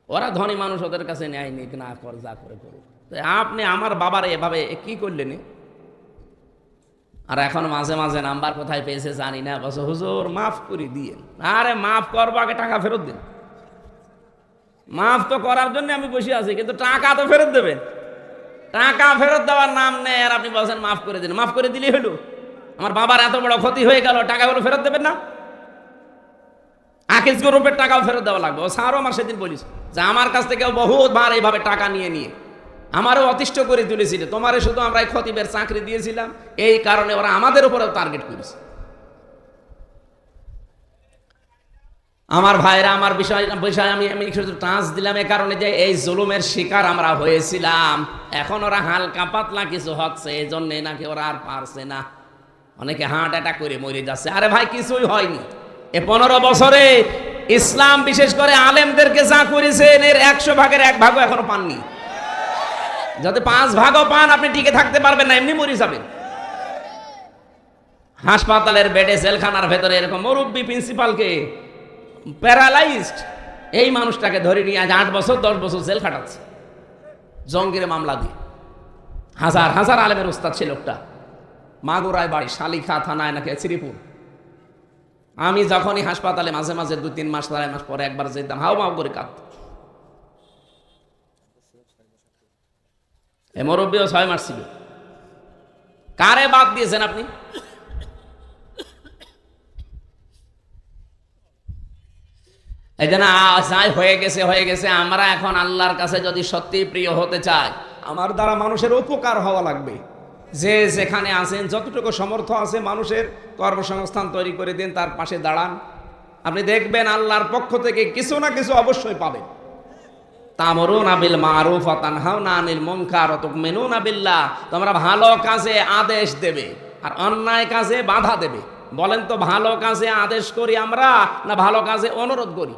ওরা ধনী মানুষ, ওদের কাছে ন্যায় নিক না কর, যা করে করুক। আপনি আমার বাবার এভাবে কি করলেন? আর এখন মাঝে মাঝে নাম্বার কোথায় পেয়েছে জানি না, বলছে হুজুর মাফ করে দিয়ে। আরে মাফ করবো, আগে টাকা ফেরত দিন। মাফ তো করার জন্য আমি বসে আছি, কিন্তু টাকা তো ফেরত দেবেন। টাকা ফেরত দেওয়ার নাম নেই, আর আপনি বলছেন মাফ করে দিন। মাফ করে দিলেই হলো? আমার বাবার এত বড় ক্ষতি হয়ে গেল, টাকাগুলো ফেরত দেবেন না? আকিস গ্রুপের টাকাও ফেরত দেওয়া লাগবে। ও স্যারও আমার সেদিন বলিস যে আমার কাছ থেকে বহুতবার এইভাবে টাকা নিয়ে নিয়ে আমারও অতিষ্ঠ করে তুলেছিল। তোমারে শুধু আমরা খতিবের চাকরি দিয়েছিলাম, এই কারণে ওরা আমাদের উপরেও টার্গেট করেছে। আমার ভাইরা, আমার বিষয় আমি শুধু টাচ দিলাম এ কারণে যে এই জুলুমের শিকার আমরা হয়েছিলাম। এখন ওরা হালকা পাতলা কিছু হচ্ছে, এই জন্যে নাকি ওরা আর পারছে না। অনেকে হার্ট অ্যাটাক করে মরে যাচ্ছে। আরে ভাই কিছুই হয়নি। এ 15 বছরে ইসলাম বিশেষ করে আলেমদেরকে যা করেছেন, এর 100 ভাগের 1 ভাগও এখনো পাননি। যদি 5 ভাগও পান, আপনি টিকে থাকতে পারবেন না, এমনি মরে যাবেন। হাসপাতালের বেডে, জেলখানার ভেতরে এরকম মুরব্বী প্রিন্সিপালকে প্যারালাইজড এই মানুষটাকে ধরে নিয়ে আজ 8 বছর 10 বছর জেল খাটাচ্ছে জঙ্গির মামলা দিয়ে। হাজার হাজার আলেমের উস্তাদ ছিল লোকটা। মাগুরায় বাড়ি, শালিখা থানায় নাকি শ্রীপুর। আমি যখনই হাসপাতালে মাঝে মাঝে 2-3 মাস 4 মাস পরে একবার যেতাম, হাও মাও করে কাঁদত। এই মুরব্বীও 6 মাস ছিল। কারে বাদ দিয়েছেন আপনি? এই জন্য যাই হয়ে গেছে। আমরা এখন আল্লাহর কাছে যদি সত্যি প্রিয় হতে চাই, আমার দ্বারা মানুষের উপকার হওয়া লাগবে। যে যেখানে আছেন, যতটুকু সমর্থ আছে, মানুষের কর্মসংস্থান তৈরি করে দিন, তার পাশে দাঁড়ান। আপনি দেখবেন আল্লাহর পক্ষ থেকে কিছু না কিছু অবশ্যই পাবেন। তা'মুরুনা বিল মা'রুফ ওয়া তানহাউনা আনিল মুনকার ওয়া তু'মিনুনা বিল্লাহ। তোমরা ভালো কাজে আদেশ দেবে আর অন্যায় কাজে বাধা দেবে। বলেন তো, ভালো কাজে আদেশ করি আমরা না ভালো কাজে অনুরোধ করি?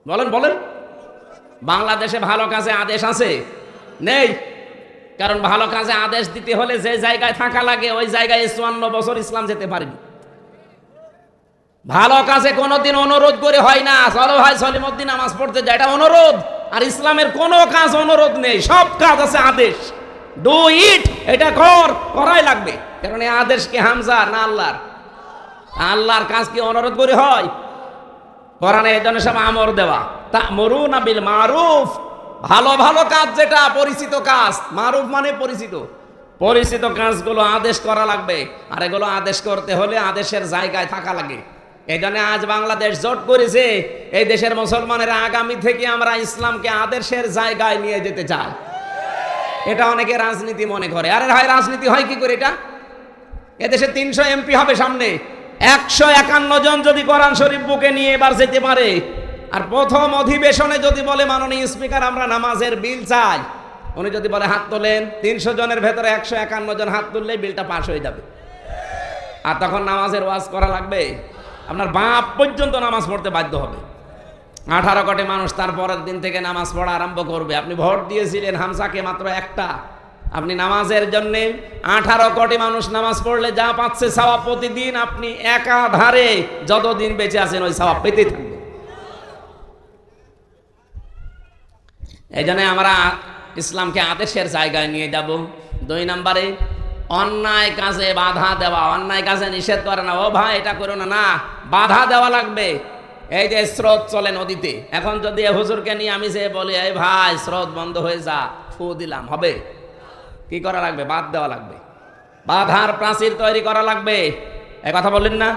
বলেন বলেন। বাংলাদেশে ভালো কাজে আদেশ আছে? নেই। কারণ ভালো কাজে আদেশ দিতে হলে যে জায়গায় থাকা লাগে, ওই জায়গায় 54 বছর ইসলাম যেতে পারেনি। ভালো কাজে কোনোদিন অনুরোধ করে হয় না। চলো ভাই সলিমউদ্দিন নামাজ পড়তে যায়, এটা অনুরোধ। আর ইসলামের কোনো কাজ অনুরোধ নেই, সব কাজ আছে আদেশ। ডু ইট, এটা করাই লাগবে। কারণ এই আদেশ কি হামজার না আল্লাহর? আল্লাহর কাজ কি অনুরোধ করে হয়? কোরআনে এই জন্য সব আমর দেওয়া। তা'মুরুনা বিল মা'রুফ, ভালো ভালো কাজ, যেটা পরিচিত কাজ। মারুফ মানে পরিচিত কাজগুলো আদেশ করা লাগবে। আর এগুলো আদেশ করতে হলে আদেশের জায়গায় থাকা লাগে। এই জন্য আজ বাংলাদেশ জোট করেছে, এই দেশের মুসলমানেরা আগামী থেকে আমরা ইসলামকে আদেশের জায়গায় নিয়ে যেতে চাই। এটা অনেকে রাজনীতি মনে করে। আরে ভাই, রাজনীতি হয় কি করে? এটা এদেশে 300 এমপি হবে সামনে। 151 জন যদি কোরআন শরীফ বুকে নিয়ে এবার যেতে পারে, আর প্রথম অধিবেশনে যদি বলে মাননীয় স্পিকার আমরা নামাজের বিল চাই, উনি যদি বলে হাত তোলেন, 300 জনের ভেতরে 151 জন হাত তুললেই বিলটা পাস হয়ে যাবে। আর তখন নামাজের ওয়াজ করা লাগবে, আপনার বাপ পর্যন্ত নামাজ পড়তে বাধ্য হবে। 18 কোটি মানুষ তার পরের দিন থেকে নামাজ পড়া আরম্ভ করবে। আপনি ভোট দিয়েছিলেন হামসাকে মাত্র একটা, আপনি নামাজের জন্য 18 কোটি মানুষ নামাজ পড়লে যা পাচ্ছে সওয়াব প্রতিদিন, আপনি একাধারে যতদিন বেঁচে আছেন ওই সওয়াব পেতে থাকবেন। এই জন্য আমরা ইসলামকে আদেশের জায়গায় নিয়ে যাব। 2 নম্বরে, অন্যায় কাজে বাধা দেওয়া। অন্যায় কাজে নিষেধ করে না, ও ভাই এটা করো না, না, বাধা দেওয়া লাগবে। এই যে স্রোত চলে নদীতে, এখন যদি হুজুরকে নিয়ে আমি যে বলি এই ভাই স্রোত বন্ধ হয়ে যা, ফু দিলাম, হবে? কি করা লাগবে? বাদ দেওয়া লাগবে। বাধার প্রাচীর তৈরি করা লাগবে। এই কথা বললেন না?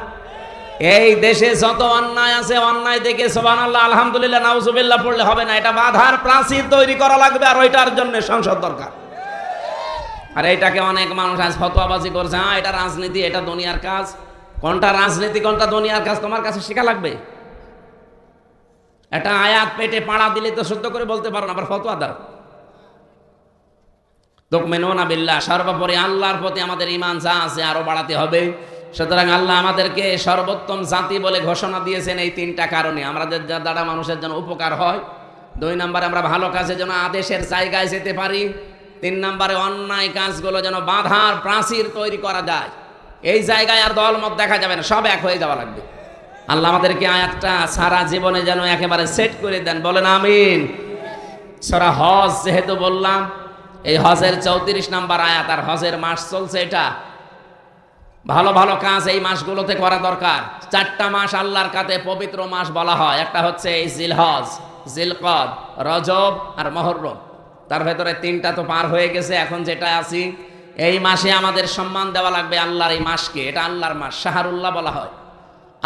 এই দেশে যত অন্যায় আছে, অন্যায় দেখে সুবহানাল্লাহ আলহামদুলিল্লাহ নাউজুবিল্লাহ পড়লে হবে না, এটা বাধার প্রাচীর তৈরি করা লাগবে। আর ওইটার জন্য সংসদ দরকার। আর এইটাকে অনেক মানুষ আজ ফতোয়াবাজি করছে, হ্যাঁ এটা রাজনীতি, এটা দুনিয়ার কাজ। কোনটা রাজনীতি কোনটা দুনিয়ার কাজ তোমার কাছে শেখা লাগবে। একটা আয়াত পেটে পাড়া দিলে তো শুদ্ধ করে বলতে পারো না, আবার ফতোয়া দাও। তুমিনুনা বিল্লাহ, সর্বোপরি আল্লাহর প্রতি আমাদের ঈমান যা আছে আরো বাড়াতে হবে। সুতরাং আল্লাহ আমাদেরকে সর্বোত্তম জাতি বলে ঘোষণা দিয়েছেন এই তিনটা কারণে। আমাদের দ্বারা মানুষের জন্য উপকার হয়। 2 নম্বরে আমরা ভালো কাজের জন্য আদেশের জায়গায় যেতে পারি। 3 নম্বরে অন্যায় কাজগুলো যেন বাধার প্রাচীর তৈরি করা যায়। এই জায়গায় আর দলমত দেখা যাবে না, সব এক হয়ে যাওয়া লাগবে। আল্লাহ আমাদেরকে আয়াতটা সারা জীবনে যেন একেবারে সেট করে দেন, বলেন আমিন। সূরা হজ যেহেতু বললাম, এই হজের 34 নম্বর আয়াত, আর হজের মাস চলছে। এটা ভালো ভালো কাজ এই মাসগুলোতে করা দরকার। 4টা মাস আল্লাহর কাছে পবিত্র মাস বলা হয়। একটা হচ্ছে এই জিলহজ, জিলকদ, রজব আর মুহররম। তার ভেতরে 3টা তো পার হয়ে গেছে, এখন যেটা আছি এই মাসে আমাদের সম্মান দেওয়া লাগবে আল্লাহর এই মাসকে। এটা আল্লাহর মাস, শাহরুল্লাহ বলা হয়।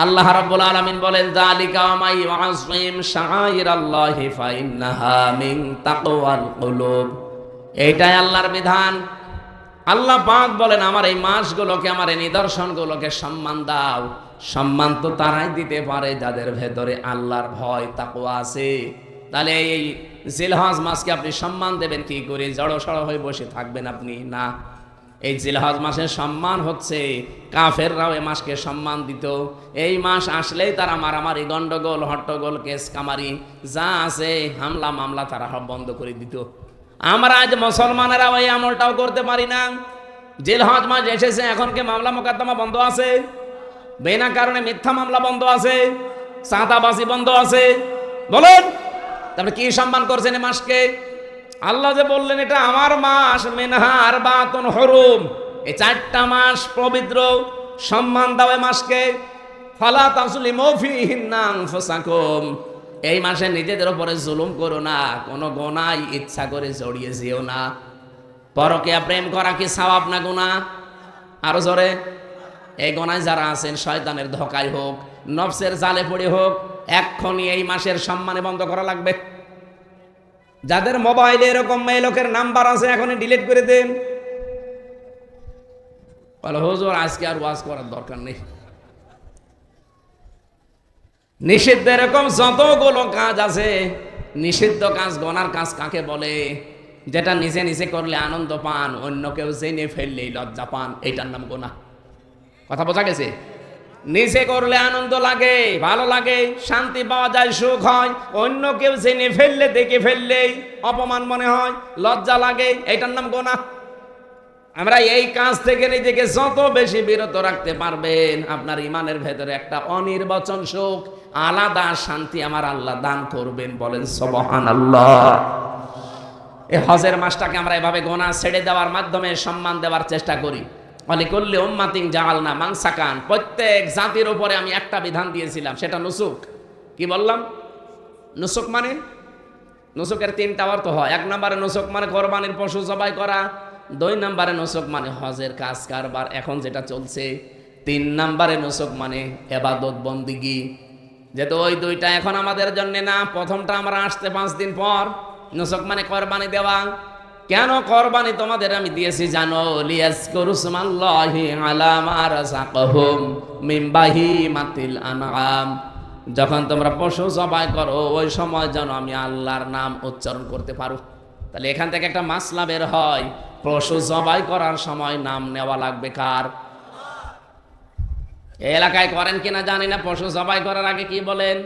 আল্লাহ রাব্বুল আলামিন বলেন, যালিকা ওয়া ইউআযযিম শাআইরাল্লাহি ফাইন্নাহা মিন তাকওয়াল কুলুব। এইটাই আল্লাহর বিধান। আল্লাহ পাক বলেন, আমার এই মাসগুলোকে, আমার এই নিদর্শনগুলোকে সম্মান দাও। সম্মান তো তারাই দিতে পারে যাদের ভেতরে আল্লাহর ভয় তাকওয়া আছে। তাহলে এই জিলহজ মাসকে আপনি সম্মান দেবেন কি করে? জড়সড় হয়ে বসে থাকবেন আপনি? না, এই জিলহজ মাসের সম্মান হচ্ছে, কাফেররাও এই মাসকে সম্মান দিত। এই মাস আসলেই তারা মারামারি, গন্ডগোল, হট্টগোল, কেস কামারি যা আছে, হামলা মামলা তারা সব বন্ধ করে দিত। আমরা আজ মুসলমানেরা ওই আমলটাও করতে পারি না। জিলহজ মাস এসেছে, এখন কি মামলা মোকদ্দমা বন্ধ আছে? বিনা কারণে মিথ্যা মামলা বন্ধ আছে, চাঁদাবাজি বন্ধ আছে? বলুন, তারপরে কি সম্মান করছেন এই মাসকে? আল্লাহ যে বললেন এটা আমার মাস, মিনহা আরবাতুন হুরুম, এই 4টা মাস পবিত্র, সম্মান দাও এই মাসকে। ফালা তাজলিমু ফীহিন্না আনফুসাকুম, এই মাসে নিজেদের উপরে জুলুম করো না, কোনো গুনাহ ইচ্ছা করে জড়িয়ে যেও না। পরকীয়া প্রেম করা কি সওয়াব না গুনাহ? আরো জোরে। এই গুনায় যারা আছেন, শয়তানের ধোঁকায় হোক, নফসের জালে পড়ে হোক, এক্ষুনি এই মাসের সম্মানে বন্ধ করা লাগবে। যাদের মোবাইলে এরকম মেয়ে লোকের নাম্বার আছে, এখনই ডিলিট করে দেন। বলে হুজুর আজকে আর ওয়াজ করার দরকার নেই। নিষিদ্ধ এরকম যতগুলো কাজ আছে, নিষিদ্ধ কাজ, গোনার কাজ কাকে বলে? যেটা নিজে নিজে করলে আনন্দ পান, অন্য কেউ জেনে ফেললেই লজ্জা পান, এইটার নাম গোনা। কথা বোঝা গেছে? নিজে করলে আনন্দ লাগে, ভালো লাগে, শান্তি পাওয়া যায়, সুখ হয়। অন্য কেউ জেনে ফেললে, দেখে ফেললেই অপমান মনে হয়, লজ্জা লাগে, এইটার নাম গোনা। আমরা এই কাজ থেকে নিজেকে যত বেশি বিরত রাখতে পারবেন, আপনার ইমানের ভেতরে একটা অনির্বচন সুখ, আলাদা শান্তি আমার আল্লাহ দান করবেন। বলেন সুবহানাল্লাহ। এই হজের মাসটাকে আমরা এভাবে গোনা ছেড়ে দেওয়ার মাধ্যমে সম্মান দেওয়ার চেষ্টা করি। অলিকুল্লি উম্মাতিন জাআলনা মানসাকান, প্রত্যেক জাতির উপরে আমি একটা বিধান দিয়েছিলাম, সেটা নুসুক। কি বললাম? নুসুক মানে, নুসুকের 3টা অর্থ হয়। 1 নম্বরে নুসুক মানে কোরবানির পশু জবাই করা। 2 নম্বরে নুসুক মানে হজের কাজ কারবার এখন যেটা চলছে। 3 নম্বরে নুসুক মানে ইবাদত বন্দিগি। যেহেতু ওই 2টা এখন আমাদের জন্য না, প্রথমটা আমরা আসতে 5 দিন পর। নুসুক মানে কোরবানি দেওয়া। কেন কোরবানি তোমাদের আমি দিয়েছি জানো? লিয়াজকুরু ইসমাল্লাহি আলা মা রাযাকাহুম মিন বাহিমাতিল আনআম, যখন তোমরা পশু জবাই করো ওই সময় যেন আমি আল্লাহর নাম উচ্চারণ করতে পারো। তাহলে এখান থেকে একটা মাসলা বের হয়, পশু জবাই করার সময় নাম নেওয়া লাগবে কার? এই এলাকায় করেন কিনা জানি না, পশু জবাই করার আগে কি বলেন?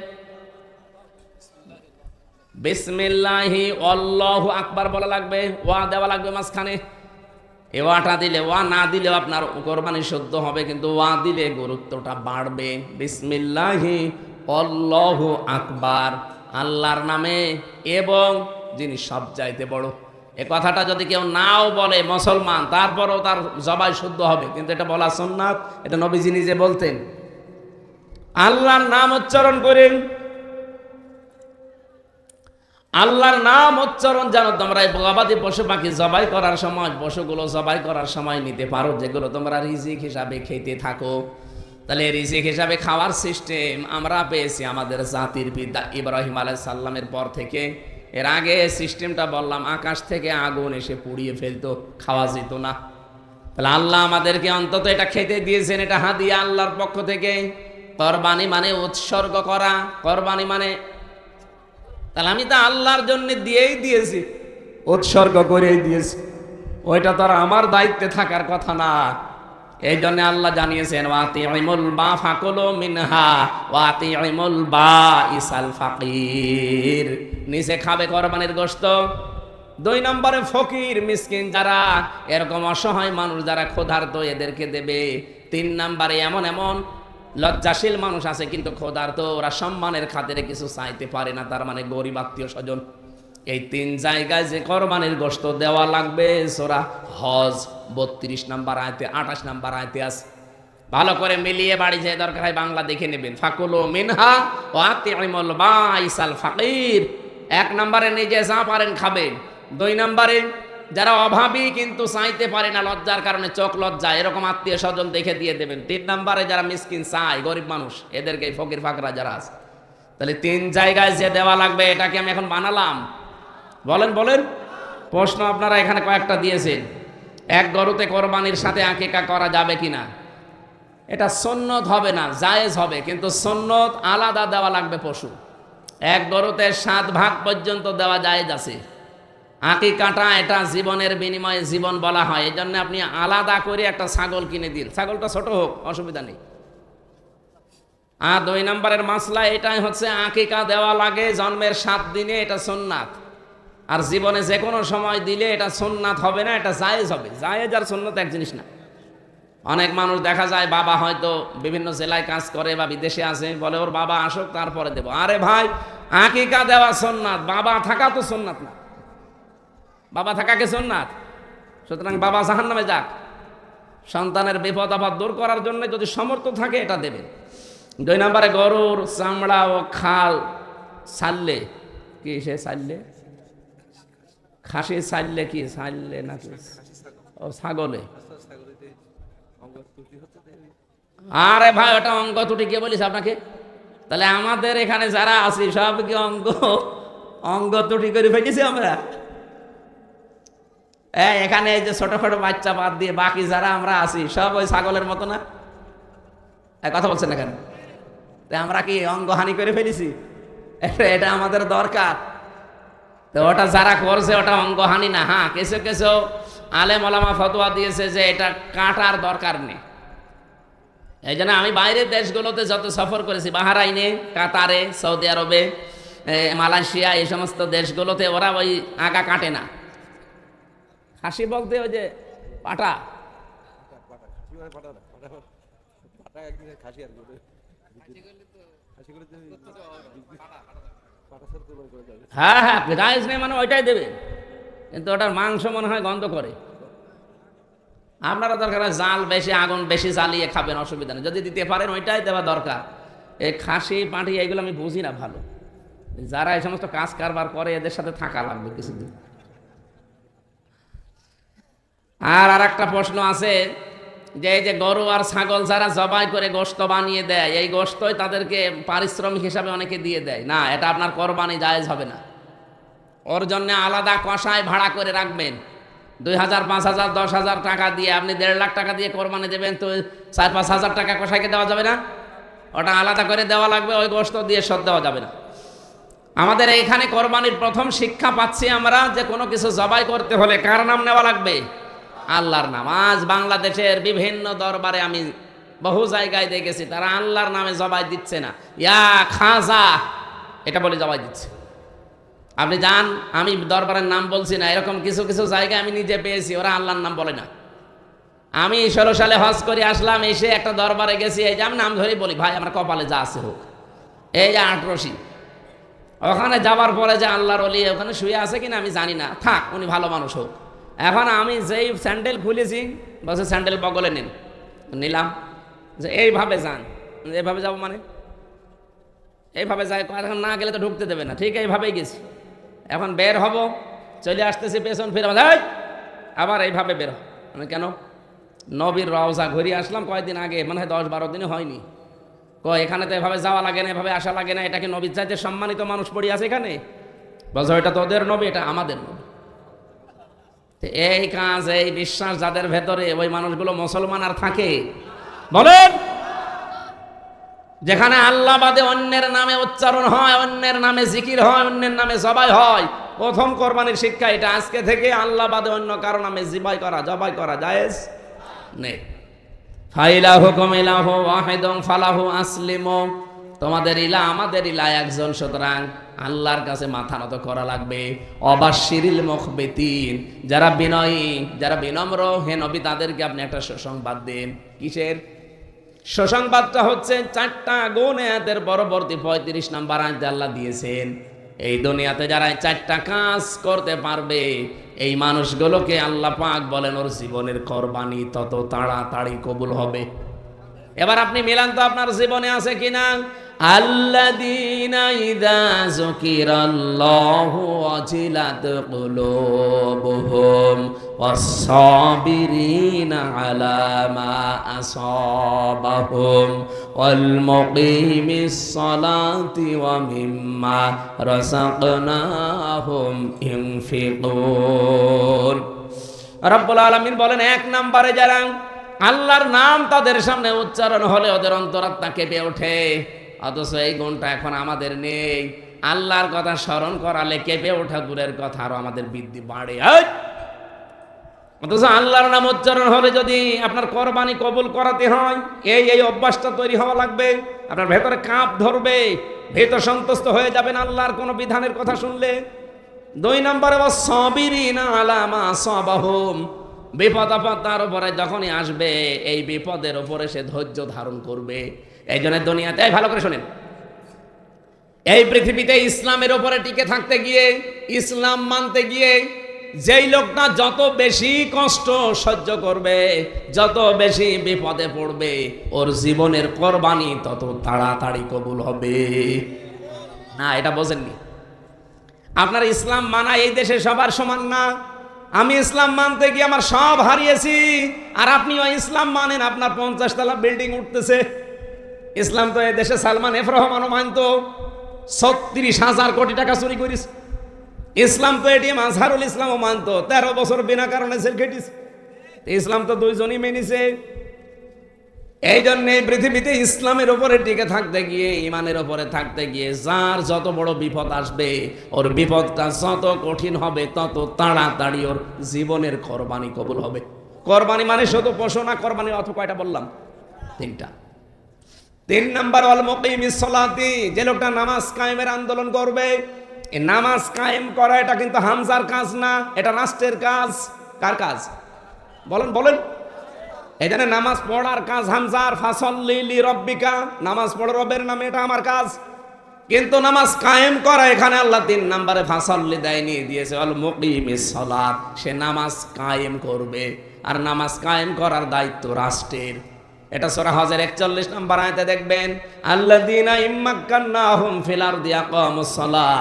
বিসমিল্লাহি আল্লাহু আকবার বলা লাগবে, ওয়া দেওয়া লাগবে মাঝখানে। এ ওয়াটা দিলে, ওয়া না দিলেও আপনার কোরবানি শুদ্ধ হবে, কিন্তু ওয়া দিলে গুরুত্বটা বাড়বে। বিসমিল্লাহি আল্লাহু আকবার, আল্লাহর নামে এবং যিনি সব চাইতে বড়। এ কথাটা যদি কেউ নাও বলে মুসলমান, তারপরেও তার জবাই শুদ্ধ হবে, কিন্তু এটা বলা সুন্নাত। এটা নবীজি নিজে বলতেন। আল্লাহর নাম উচ্চারণ করেন। আল্লাহর নাম উচ্চারণ যেন তোমরা গবাদি পশু পাখি জবাই করার সময়, পশুগুলো জবাই করার সময় নিতে পারো, যেগুলো তোমরা রিজিক হিসাবে খেতে থাকো। তাহলে রিজিক হিসাবে খাওয়ার সিস্টেম আমরা পেয়েছি আমাদের জাতির পিতা ইব্রাহিম আলাইহিস সালামের পর থেকে। এর আগে সিস্টেমটা বললাম, আকাশ থেকে আগুন এসে পুড়িয়ে ফেলতো, খাওয়া যেত না। তাহলে আল্লাহ আমাদেরকে অন্তত এটা খেতে দিয়েছেন, এটা হাদিয়া আল্লাহর পক্ষ থেকে। কোরবানি মানে উৎসর্গ করা, কোরবানি মানে, তাহলে আমি তো আল্লাহর জন্য দিয়েই দিয়েছি, উৎসর্গ করেই দিয়েছি, ওইটা তো আর আমার দায়িত্বে থাকার কথা না। এই জন্য আল্লাহ জানিয়েছেন ওয়াতিউল বা ফাকুলু মিনহা ওয়াতিউল বা ইসাল ফাকির, নিচে খাবে কোরবানির গোশত। 2 নম্বরে ফকির মিসকিন যারা, এরকম অসহায় মানুষ যারা ক্ষুধার্ত, এদেরকে দেবে। 3 নম্বরে এমন এমন লজ্জাশীল মানুষ আছে কিন্তু ক্ষুধার্ত, ওরা সম্মানের খাতিরে কিছু চাইতে পারে না, তার মানে গরিব আত্মীয় স্বজন। এই 3 জায়গায় যে কোরবানির গোশত দেওয়া লাগবে, সূরা হজ 32 নম্বর আয়াতে 28 নম্বর আয়াতে আছে। ভালো করে মিলিয়ে বাড়ি যে দরকার হয় বাংলা দেখে নেবেন। ফাকুলু মিনহা ওয়াতিউল বাইসাল ফাকির, 1 নম্বরে নিজে যা পারেন খাবেন। 2 নম্বরে যারা অভাবী কিন্তু চাইতে পারে না লজ্জার কারণে, চোখ লজ্জা, এরকম আত্মীয় স্বজন দেখে দিয়ে দেবেন। 3 নম্বরে যারা মিসকিন চায়, গরিব মানুষ, এদেরকে ফকির ফাকরা যারা আছে। তাহলে 3 জায়গায় যে দেওয়া লাগবে, এটাকে আমি এখন বানালাম? বলেন বলেন। প্রশ্ন আপনারা এখানে কয়েকটা দিয়েছেন। 1 গরুতে কোরবানির সাথে আকিকা করা যাবে কিনা? এটা সুন্নত হবে না, জায়েজ হবে, কিন্তু সুন্নত আলাদা দেওয়া লাগবে পশু। 1 গরুতে 7 ভাগ পর্যন্ত দেওয়া জায়েজ আছে। আকিকাটা এটা জীবনের বিনিময়ে জীবন বলা হয়, এই জন্য আপনি আলাদা করে একটা ছাগল কিনে দিন, ছাগলটা ছোট হোক, অসুবিধা নেই। আর 2 নম্বরের মাসলা এটাই হচ্ছে, আকিকা দেওয়া লাগে জন্মের 7 দিনে, এটা সুন্নাত। আর জীবনে যে কোনো সময় দিলে এটা সুন্নাত হবে না, এটা জায়েজ হবে। জায়েজ আর সুন্নাত এক জিনিস না। অনেক মানুষ দেখা যায়, বাবা হয়তো বিভিন্ন জেলায় কাজ করে বা বিদেশে আছে, বলে ওর বাবা আসুক তারপরে দেব। আরে ভাই, আকিকা দেওয়া সুন্নাত, বাবা থাকা তো সুন্নাত না। বাবা থাকাকে সুন্নাত, সুতরাং বাবা জাহান্নামে যাক। সন্তানের বিপদ আপদ দূর করার জন্য যদি সামর্থ্য থাকে এটা দেবেন। 2 নম্বরে গরুর চামড়া ও খাল ছাড়লে, কি সে ছাড়লে, খাসি ছাড়লে কি ছাড়লে নাকি, ও ছাগলে, আরে ভাই ওটা অঙ্গ ত্রুটি কে বলিস আপনাকে? তাহলে আমাদের এখানে যারা আছি সব কি অঙ্গ ত্রুটি করে ফেলেছি আমরা? এখানে এই যে ছোটখাটো বাচ্চা বাদ দিয়ে বাকি যারা আমরা আছি সব ওই ছাগলের মতো না? কথা বলছেন না কেন? আমরা কি অঙ্গহানি করে ফেলেছি? এটা আমাদের দরকার। তো ওটা যারা করছে ওটা অঙ্গহানি না। হ্যাঁ, কিছু কিছু আলেম ওলামা ফতোয়া দিয়েছে যে এটা কাটার দরকার নেই। এই জন্য আমি বাইরের দেশগুলোতে যত সফর করেছি, বাহরাইনে, কাতারে, সৌদি আরবে, মালয়েশিয়া, এই সমস্ত দেশগুলোতে ওরা ওই আগা কাটে না। খাসি বলতে ওই যে পাটা, হ্যাঁ হ্যাঁ জায়েজ নেই মানে ওইটাই দেবে, কিন্তু ওটার মাংস মনে হয় গন্ধ করে। আপনারা দরকার জাল বেশি, আগুন বেশি জ্বালিয়ে খাবেন, অসুবিধা নেই। যদি দিতে পারেন ওইটাই দেওয়া দরকার। এই খাসি পাঁঠি এগুলো আমি বুঝি না ভালো। যারা এই সমস্ত কাজ কারবার করে এদের সাথে থাকা লাগবে কিছুদিন। আর একটা প্রশ্ন আছে যে এই যে গরু আর ছাগল যারা জবাই করে গোশত বানিয়ে দেয়, এই গোশতই তাদেরকে পারিশ্রমিক হিসাবে অনেকে দিয়ে দেয়। না, এটা আপনার কোরবানি জায়েজ হবে না। ওর জন্য আলাদা কষায় ভাড়া করে রাখবেন। 2000, 5000, 10,000 টাকা দিয়ে আপনি 1.5 লাখ টাকা দিয়ে কোরবানি দেবেন, তো 4-5 হাজার টাকা কষাইকে দেওয়া যাবে না? ওটা আলাদা করে দেওয়া লাগবে, ওই গোশত দিয়ে সদ দেওয়া যাবে না। আমাদের এইখানে কোরবানির প্রথম শিক্ষা পাচ্ছি আমরা যে কোনো কিছু জবাই করতে হলে কার নাম নেওয়া লাগবে? আল্লাহর নাম। আজ বাংলাদেশের বিভিন্ন দরবারে আমি বহু জায়গায় দেখেছি তারা আল্লাহর নামে জবাই দিচ্ছে না, ইয়া খাজা এটা বলে জবাই দিচ্ছে। আপনি যান, আমি দরবারের নাম বলছি না, এরকম কিছু কিছু জায়গায় আমি নিজে পেয়েছি ওরা আল্লাহর নাম বলে না। আমি 16 সালে হজ করে আসলাম, এসে একটা দরবারে গেছি, এই যে আমি নাম ধরেই বলি, ভাই আমার কপালে যা আছে হোক, এই যে 8 ওখানে যাওয়ার পরে যে আল্লাহর ওলি ওখানে শুয়ে আছে কিনা আমি জানি না, থাক উনি ভালো মানুষ হোক। এখন আমি যেই স্যান্ডেল খুলেছি, বসে স্যান্ডেল বগলে নেন, নিলাম যে এইভাবে যান, এইভাবে যাবো মানে এইভাবে যাই, এখন না গেলে তো ঢুকতে দেবে না, ঠিক এইভাবেই গেছি। এখন বের হব, চলে আসতেছি পেছন ফিরে, আবার এইভাবে বের মানে কেন? নবীর রওজা ঘুরিয়ে আসলাম কয়েকদিন আগে, মানে হয় 10-12 দিনে হয়নি। এখানে তো এভাবে যাওয়া লাগে না, এভাবে আসা লাগে না, এটাকে নবীর চাইতে সম্মানিত মানুষ পড়ে আছে এখানে। বলছে ওইটা তো ওদের নবী, এটা আমাদের নবী। এই কাজ, এই বিশ্বাস যাদের ভেতরে, ওই মানুষগুলো মুসলমান আর থাকে? বলেন। যেখানে আল্লাহ বাদে অন্যের নামে উচ্চারণ হয়, অন্যের নামে জিকির হয়, অন্যের নামে জবাই হয়, প্রথম কোরবানির শিক্ষা এটা। আজকে থেকে আল্লাহ বাদে অন্য কারো নামে জবাই করা জায়েজ নেই। ফাইলাহুকুম ইলাহু ওয়াহিদুন ফালাহু আসলিমু, তোমাদের ইলা আমাদের ইলা একজন, সুতরাং আল্লাহর কাছে মাথা নত করা লাগবে। অবাশশিরিল মুখবিতিন, যারা বিনয়ী, যারা বিনম্র, হে নবী তাদেরকে আপনি একটা সুসংবাদ দিন। কিসের সুসংবাদটা? হচ্ছে 4টা গুণ আয়াতের পরবর্তী 35 নম্বর আয়াতে আল্লাহ দিয়েছেন। এই দুনিয়াতে যারা 4টা কাজ করতে পারবে, এই মানুষগুলোকে আল্লাহ পাক বলেন ওর জীবনের কোরবানি তত তাড়াতাড়ি কবুল হবে। এবার আপনি মিলান তো আপনার জীবনে আছে কিনা? আল্লাযীনা ইযা যুকিরাল্লাহু ওয়াজিলাত কুলুবুহুম ওয়াস-সাবিরিনা আলা মা আসাবাহুম ওয়াল মুকিমিস সালাতি ওয়া মিম্মা রাযাকনাহুম ইনফিকুন। রব্বুল আলামিন বলেন, 1 নম্বরে যারা আল্লাহর নাম তাদের সামনে উচ্চারণ হলে ওদের অন্তরাত্মা কেঁপে ওঠে। অথচ এই গুণটা এখন আমাদের নেই। আল্লাহর কথা স্মরণ করালে কেঁপে ওঠা দূরের কথা, আরো আমাদের বৃদ্ধি বাড়ে। অথচ আল্লাহর নাম উচ্চারণ হলে যদি আপনার কোরবানি কবুল করাতে হয়, এই অভ্যাসটা তৈরি হওয়া লাগবে। আপনার ভেতরে কাঁপ ধরবে, ভেতর সন্তুষ্ট হয়ে যাবেন আল্লাহর কোনো বিধানের কথা শুনলে। 2 নম্বরে ওয়াস-সাবিরিনা আলা মা আসাবাহুম, বিপদ আপদ তার উপরে যখনই আসবে, এই বিপদের উপরে সে ধৈর্য ধারণ করবে। এই জন্য দুনিয়াতে, ভালো করে শোনেন, এই পৃথিবীতে ইসলামের উপরে টিকে থাকতে গিয়ে, ইসলাম মানতে গিয়ে যেই লোকটা যত বেশি কষ্ট সহ্য করবে, যত বেশি বিপদে পড়বে, ওর জীবনের কোরবানি তত তাড়াতাড়ি কবুল হবে। না, এটা বোঝেননি। আপনার ইসলাম মানা এই দেশে সবার সমান না। আমি ইসলাম মানতে গিয়ে আমার সব হারিয়েছি, আর আপনিও ইসলাম মানেন, আপনার 50 তলা বিল্ডিং উঠতেছে। ইসলাম তো এই দেশে সালমান এফ রহমানও মানত, 36,000 কোটি টাকা চুরি করিস। ইসলাম তো এটিএম আজহারুল ইসলামও মানত, 13 বছর বিনা কারণে জেল খেটিস। ইসলাম তো 2 জনই মেনেছে। এই জন্য পৃথিবীতে ইসলামের উপরে টিকে থাকতে গিয়ে, ইমানের উপরে থাকতে গিয়ে যার যত বড় বিপদ আসবে, ওর বিপদটা যত কঠিন হবে, তত তাড়াতাড়ি ওর জীবনের কোরবানি কবুল হবে। কোরবানি মানে শুধু পশু না, কোরবানি অর্থ কয়টা বললাম? 3টা। 3 নম্বর ওয়াল মুকিমিস সালাতি, যে লোকটা নামাজ কায়েমের আন্দোলন করবে। এই নামাজ কায়েম করা এটা কিন্তু হামজার কাজ না, এটা রাষ্ট্রের কাজ। কার কাজ? বলেন। এই জন্য নামাজ পড়ার কাজ হামজার, ফাসল্লি লিরাব্বিকা, নামাজ পড়ো রবের নামে, এটা আমার কাজ। কিন্তু নামাজ কায়েম করা, এখানে আল্লাহ 3 নম্বরে ফাসল্লি দেয়নি, দিয়েছে আল মুকিমিস সালাত, সে নামাজ কায়েম করবে। আর নামাজ কায়েম করার দায়িত্ব রাষ্ট্রের। এটা সূরা হজের 41 নম্বর আয়াতে দেখবেন, আল্লাযীনা ইম্মাক্কান্নাহুম ফিল আরদি আকামুস সালাহ,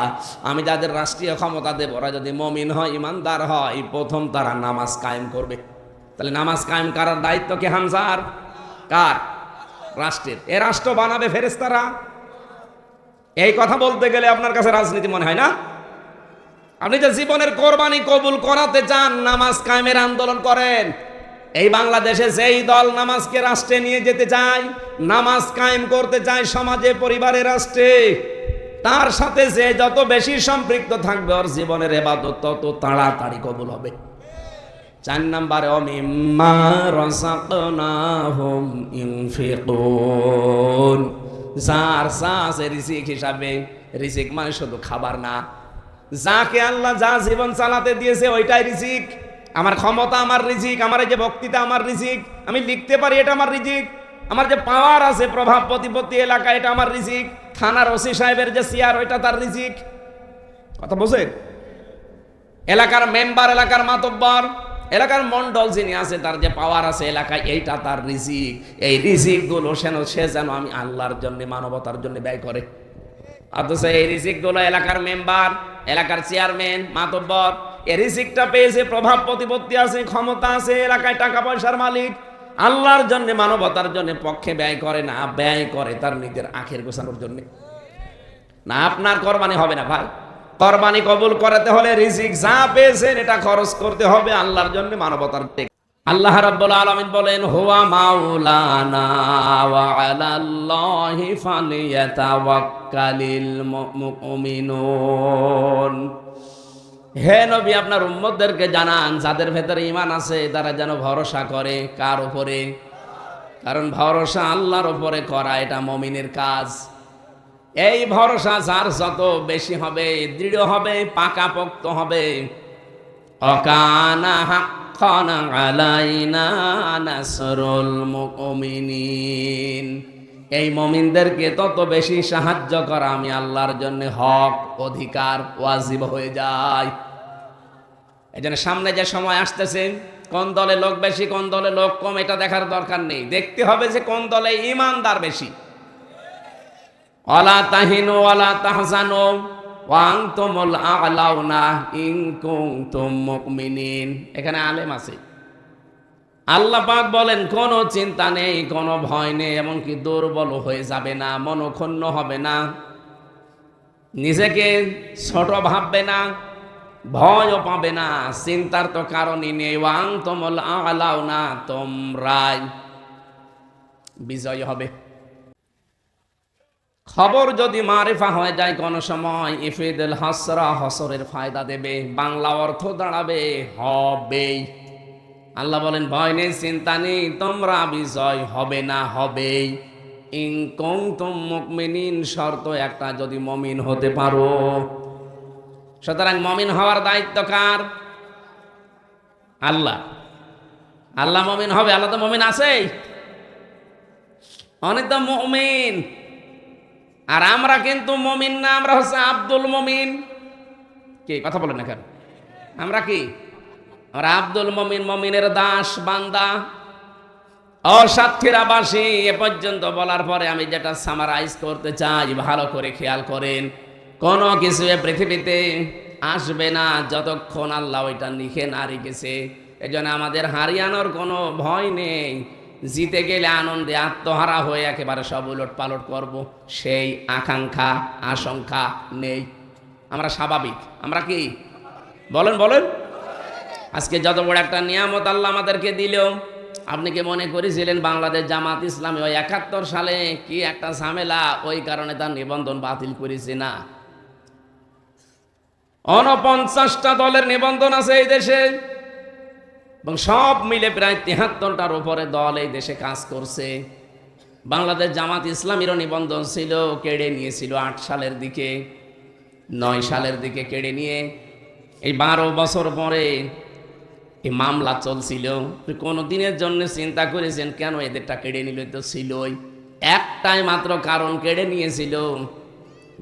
আমি যাদের রাষ্ট্রীয় ক্ষমতা দেব, ওরা যদি মুমিন হয়, ইমানদার হয়, প্রথম তারা নামাজ কায়েম করবে। তাহলে নামাজ কায়েম করার দায়িত্ব কি হামজার? কার? রাষ্ট্রের। এ রাষ্ট্র বানাবে ফেরেশতারা। এই কথা বলতে গেলে আপনার কাছে রাজনীতি মনে হয় না? আপনি যে জীবনের কোরবানি কবুল করাতে চান, নামাজ কায়েমের আন্দোলন করেন। এই বাংলাদেশে যেই দল নামাজকে রাষ্ট্রে নিয়ে যেতে চায়, নামাজ কায়েম করতে চায় সমাজে, পরিবারে, রাষ্ট্রে, তার সাথে যে যত বেশি সম্পৃক্ত থাকবে, ওর জীবনের ইবাদত তত তাড়াতাড়ি কবুল হবে। 4 নম্বরে ওমিম্মা রাযাকনাহুম ইনফিকুন, যার আছে রিজিক হিসাবে। রিজিক মানে শুধু খাবার না, যাকে আল্লাহ যা জীবন চালাতে দিয়েছে ওইটাই রিজিক। আমার ক্ষমতা আমার রিজিক, আমার এই যে বক্তৃতা আমার রিজিক, আমি লিখতে পারি এটা আমার রিজিক, আমার যে পাওয়ার আছে প্রভাব প্রতিপত্তি এলাকায় এটা আমার রিজিক, থানার ওসি সাহেবের যে চেয়ার ওইটা তার রিজিক। কথা বোঝেন? এলাকার মেম্বার, এলাকার মাতব্বর, এলাকার মন্ডল যিনি আছে, তার যে পাওয়ার আছে এলাকায়, এইটা তার রিজিক। এই রিজিক গুলো সে যেন আমি আল্লাহর জন্য, মানবতার জন্য ব্যয় করে। অথচ এই রিজিক গুলো এলাকার মেম্বার, এলাকার চেয়ারম্যান, মাতব্বর, এই রিজিকটা পেয়েছে, প্রভাব প্রতিপত্তি আছে, ক্ষমতা আছে, এলাকায় টাকা পয়সার মালিক, আল্লাহর জন্য, মানবতার জন্য পক্ষে ব্যয় করে না, ব্যয় করে তার নিজের আখের গোছানোর জন্য। না, আপনার কোরবানি হবে না ভাই। কোরবানি কবুল করাতে হলে রিজিক যা পেয়েছেন এটা খরচ করতে হবে আল্লাহর জন্য, মানবতার দিকে। আল্লাহ রাব্বুল আলামিন বলেন, হুয়া মাওলানা ওয়া আলাল্লাহি ফালিয়াতাওয়াক্কালিল মুমিনুন। হে নবী, আপনার উম্মতদেরকে জানান যাদের ভেতরে ঈমান আছে তারা যেন ভরসা করে। কার উপরে? কারণ ভরসা আল্লাহর উপরে করা এটা মুমিনের কাজ। এই ভরসা যার যত বেশি হবে, দৃঢ় হবে, পাকাপোক্ত হবে, অকানা হাক্কান আলাইনা নাসরুল মুমিনিন, এই মুমিনদেরকে তত বেশি সাহায্য করা আমি আল্লাহর জন্য হক, অধিকার, ওয়াজিব হয়ে যায়। এই জন্য সামনে যে সময় আসতেছে, কোন দলে লোক বেশি কোন দলে লোক কম এটা দেখার দরকার নেই, দেখতে হবে যে কোন দলে ঈমানদার বেশি। ওয়ালা তাহিনু ওয়ালা তাহজানু ওয়া আনতুমুল আ'লাউনা ইন কুনতুম মুমিনিন। এখানে আলেম আছে। আল্লাহ পাক বলেন কোনো চিন্তা নেই, কোনো ভয় নেই, এমনকি দুর্বল হয়ে যাবে না, মনক্ষুণ্ণ হবে না, নিজেকে ছোট ভাববে না, ভয়ও পাবে না, চিন্তার তো কারণই নেই। ওয়া আনতুমুল আ'লাউনা, তোমরাই বিজয় হবে। খবর যদি মারিফা হয়ে যায় কোন সময়, ইফিদুল হাসরা, হসরের ফায়দা দেবে, বাংলা অর্থ দাঁড়াবে হবেই। আল্লাহ বলেন ভয় নেই, চিন্তা নেই, তোমরা বিজয় হবে না, হবেই। ইন কুনতুম মুমিনিন, শর্ত একটা, যদি মুমিন হতে পারো। সুতরাং মুমিন হওয়ার দায়িত্ব কার? আল্লাহ। আল্লাহ মুমিন হবে। আল্লাহ তো মুমিন আছেই, অনেক তো মুমিন। আর আমরা কিন্তু মুমিন না, আমরা হচ্ছে আব্দুল মুমিন। কি কথা বলেন না কেন? আমরা কি? আমরা আব্দুল মুমিন, মুমিনের দাস, বান্দা, অসাতক্ষীরাবাসী। এ পর্যন্ত বলার পরে আমি যেটা সামারাইজ করতে চাই, ভালো করে খেয়াল করেন, কোনো কিছু এ পৃথিবীতে আসবে না যতক্ষণ আল্লাহ ওইটা লিখে না রেখেছে। এই জন্য আমাদের হারিয়ানোর কোনো ভয় নেই। জিতে গেলে আনন্দে আত্মহারা হয়ে একেবারে সব উলট পালট করব, সেই আকাঙ্ক্ষা আশঙ্কা নেই। আমরা স্বাভাবিক। আমরা কি বলেন বলেন? আজকে যত বড় একটা নিয়ামত আল্লাহ আমাদেরকে দিল, আপনি কি মনে করেছিলেন বাংলাদেশ জামাত ইসলামী ওই ৭১ সালে কি একটা ঝামেলা, ওই কারণে তার নিবন্ধন বাতিল করেছে? না, ৪৯টা দলের নিবন্ধন আছে এই দেশে, এবং সব মিলে প্রায় ৭৩টার উপরে দল এই দেশে কাজ করছে। বাংলাদেশ জামাত ইসলামীরও নিবন্ধন ছিল, কেড়ে নিয়েছিল ৮ সালের দিকে, ৯ সালের দিকে কেড়ে নিয়ে এই ১২ বছর পরে এই মামলা চলছিল। কোনো দিনের জন্য চিন্তা করেছেন কেন এদেরটা কেড়ে নিল? তো ছিলই একটাই মাত্র কারণ, কেড়ে নিয়েছিল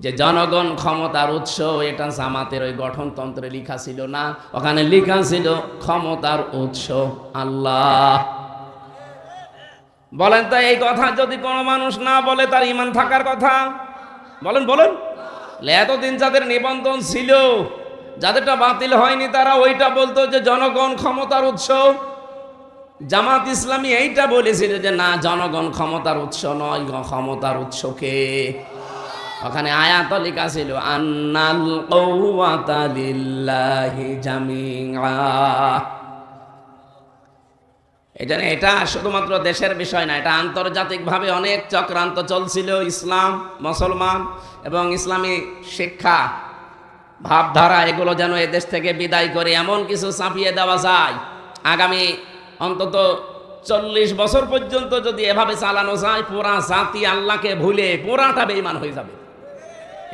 যে জনগণ ক্ষমতার উৎস। এটা জামাতের ওই গঠনতন্ত্রে লেখা ছিল না, ওখানে লেখা ছিল ক্ষমতার উৎস আল্লাহ। বলেন তো এই কথা যদি কোনো মানুষ না বলে তার ঈমান থাকার কথা? বলেন বলেন। এতদিন যাদের নিবন্ধন ছিল, যাদেরটা বাতিল হয়নি, তারা ওইটা বলতো যে জনগণ ক্ষমতার উৎস। জামাত ইসলামী এইটা বলেছিল যে না, জনগণ ক্ষমতার উৎস নয়, ক্ষমতার উৎসকে। ওখানে আয়াত লেখা ছিল আন্নাল কুওয়াতা লিল্লাহি জামিআ। এজন্য এটা শুধুমাত্র দেশের বিষয় না, এটা আন্তর্জাতিকভাবে অনেক চক্রান্ত চলছিল। ইসলাম, মুসলমান এবং ইসলামী শিক্ষা, ভাবধারা, এগুলো যেন এদেশ থেকে বিদায় করে এমন কিছু চাপিয়ে দেওয়া যায়। আগামী অন্তত ৪০ বছর পর্যন্ত যদি এভাবে চালানো যায়, পুরা জাতি আল্লাহকে ভুলে পুরাটা বেঈমান হয়ে যাবে।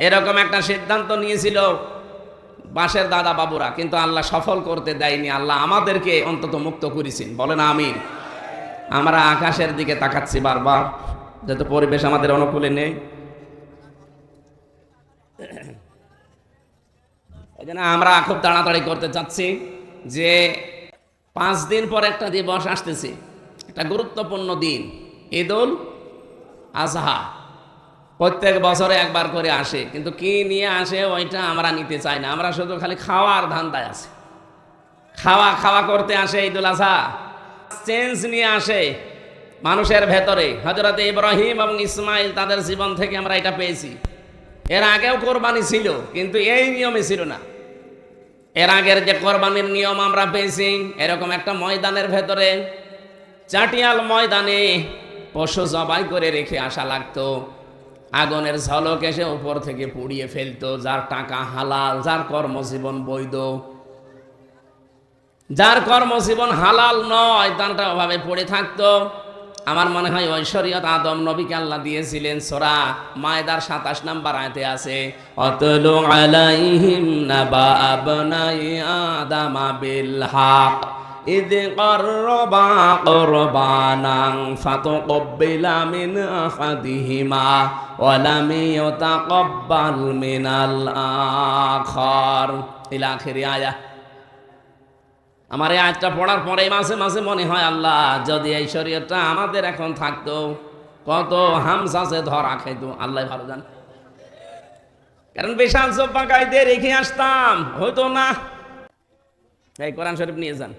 এরকম একটা সিদ্ধান্ত নিয়েছিল বাঁশের দাদা বাবুরা, কিন্তু আল্লাহ সফল করতে দেয়নি। আল্লাহ আমাদেরকে অন্তত মুক্ত করেছেন, বলেন আমিন। আমরা আকাশের দিকে তাকাচ্ছি বারবার, যেহেতু পরিবেশ আমাদের অনুকূলে নেই। এই জন্য আমরা খুব তাড়াতাড়ি করতে চাচ্ছি যে 5 দিন পর একটা দিবস আসতেছে, একটা গুরুত্বপূর্ণ দিন, ঈদুল আজহা। প্রত্যেক বছরে একবার করে আসে, কিন্তু কি নিয়ে আসে ওইটা আমরা নিতে চাই না। আমরা শুধু খালি খাওয়ার ধান্দায় আছে, খাওয়া খাওয়া করতে আসে। ঈদুল আজহা চেঞ্জ নিয়ে আসে মানুষের ভেতরে। হযরত ইব্রাহিম এবং ইসমাইল, তাদের জীবন থেকে আমরা এটা পেয়েছি। এর আগেও কোরবানি ছিল, কিন্তু এই নিয়মে ছিল না। এর আগের যে কোরবানির নিয়ম আমরা পেয়েছি, এরকম একটা ময়দানের ভেতরে, চাটিয়াল ময়দানে পশু জবাই করে রেখে আসা লাগতো। আগুনের ঝলক এসে উপর থেকে পুড়িয়ে ফেলতো। যার টাকা হালাল, যার কর্মজীবন বৈধ, যার কর্মজীবন হালাল নয়, তারটা অভাবে পড়ে থাকতো। আমার মনে হয় ওই শরীয়ত আদম নবীকে আল্লাহ দিয়েছিলেন। সূরা মায়দার 27 নম্বর আয়াতে আছে, অতলু আলাইহিম নাবা আবনাই আদামা বিল হক ইদ করবা কুরবানান ফাতুকব্বিলা মিন আহাদিহিমা ওয়া লাম ইউতাকাব্বাল মিনাল আখার ইলা আখির আয়া। আমার এই আয়াতটা পড়ার পরে মাঝে মাঝে মনে হয়, আল্লাহ যদি এই শরীয়তটা আমাদের এখন থাকতো, কত হামসাসে ধরা খাইতো, আল্লাহ ভালো জান। কারণ বিশাল চোপ্পা গাইতে রেখে আসতাম, হয়তো না। এই কোরআন শরীফ নিয়ে যান।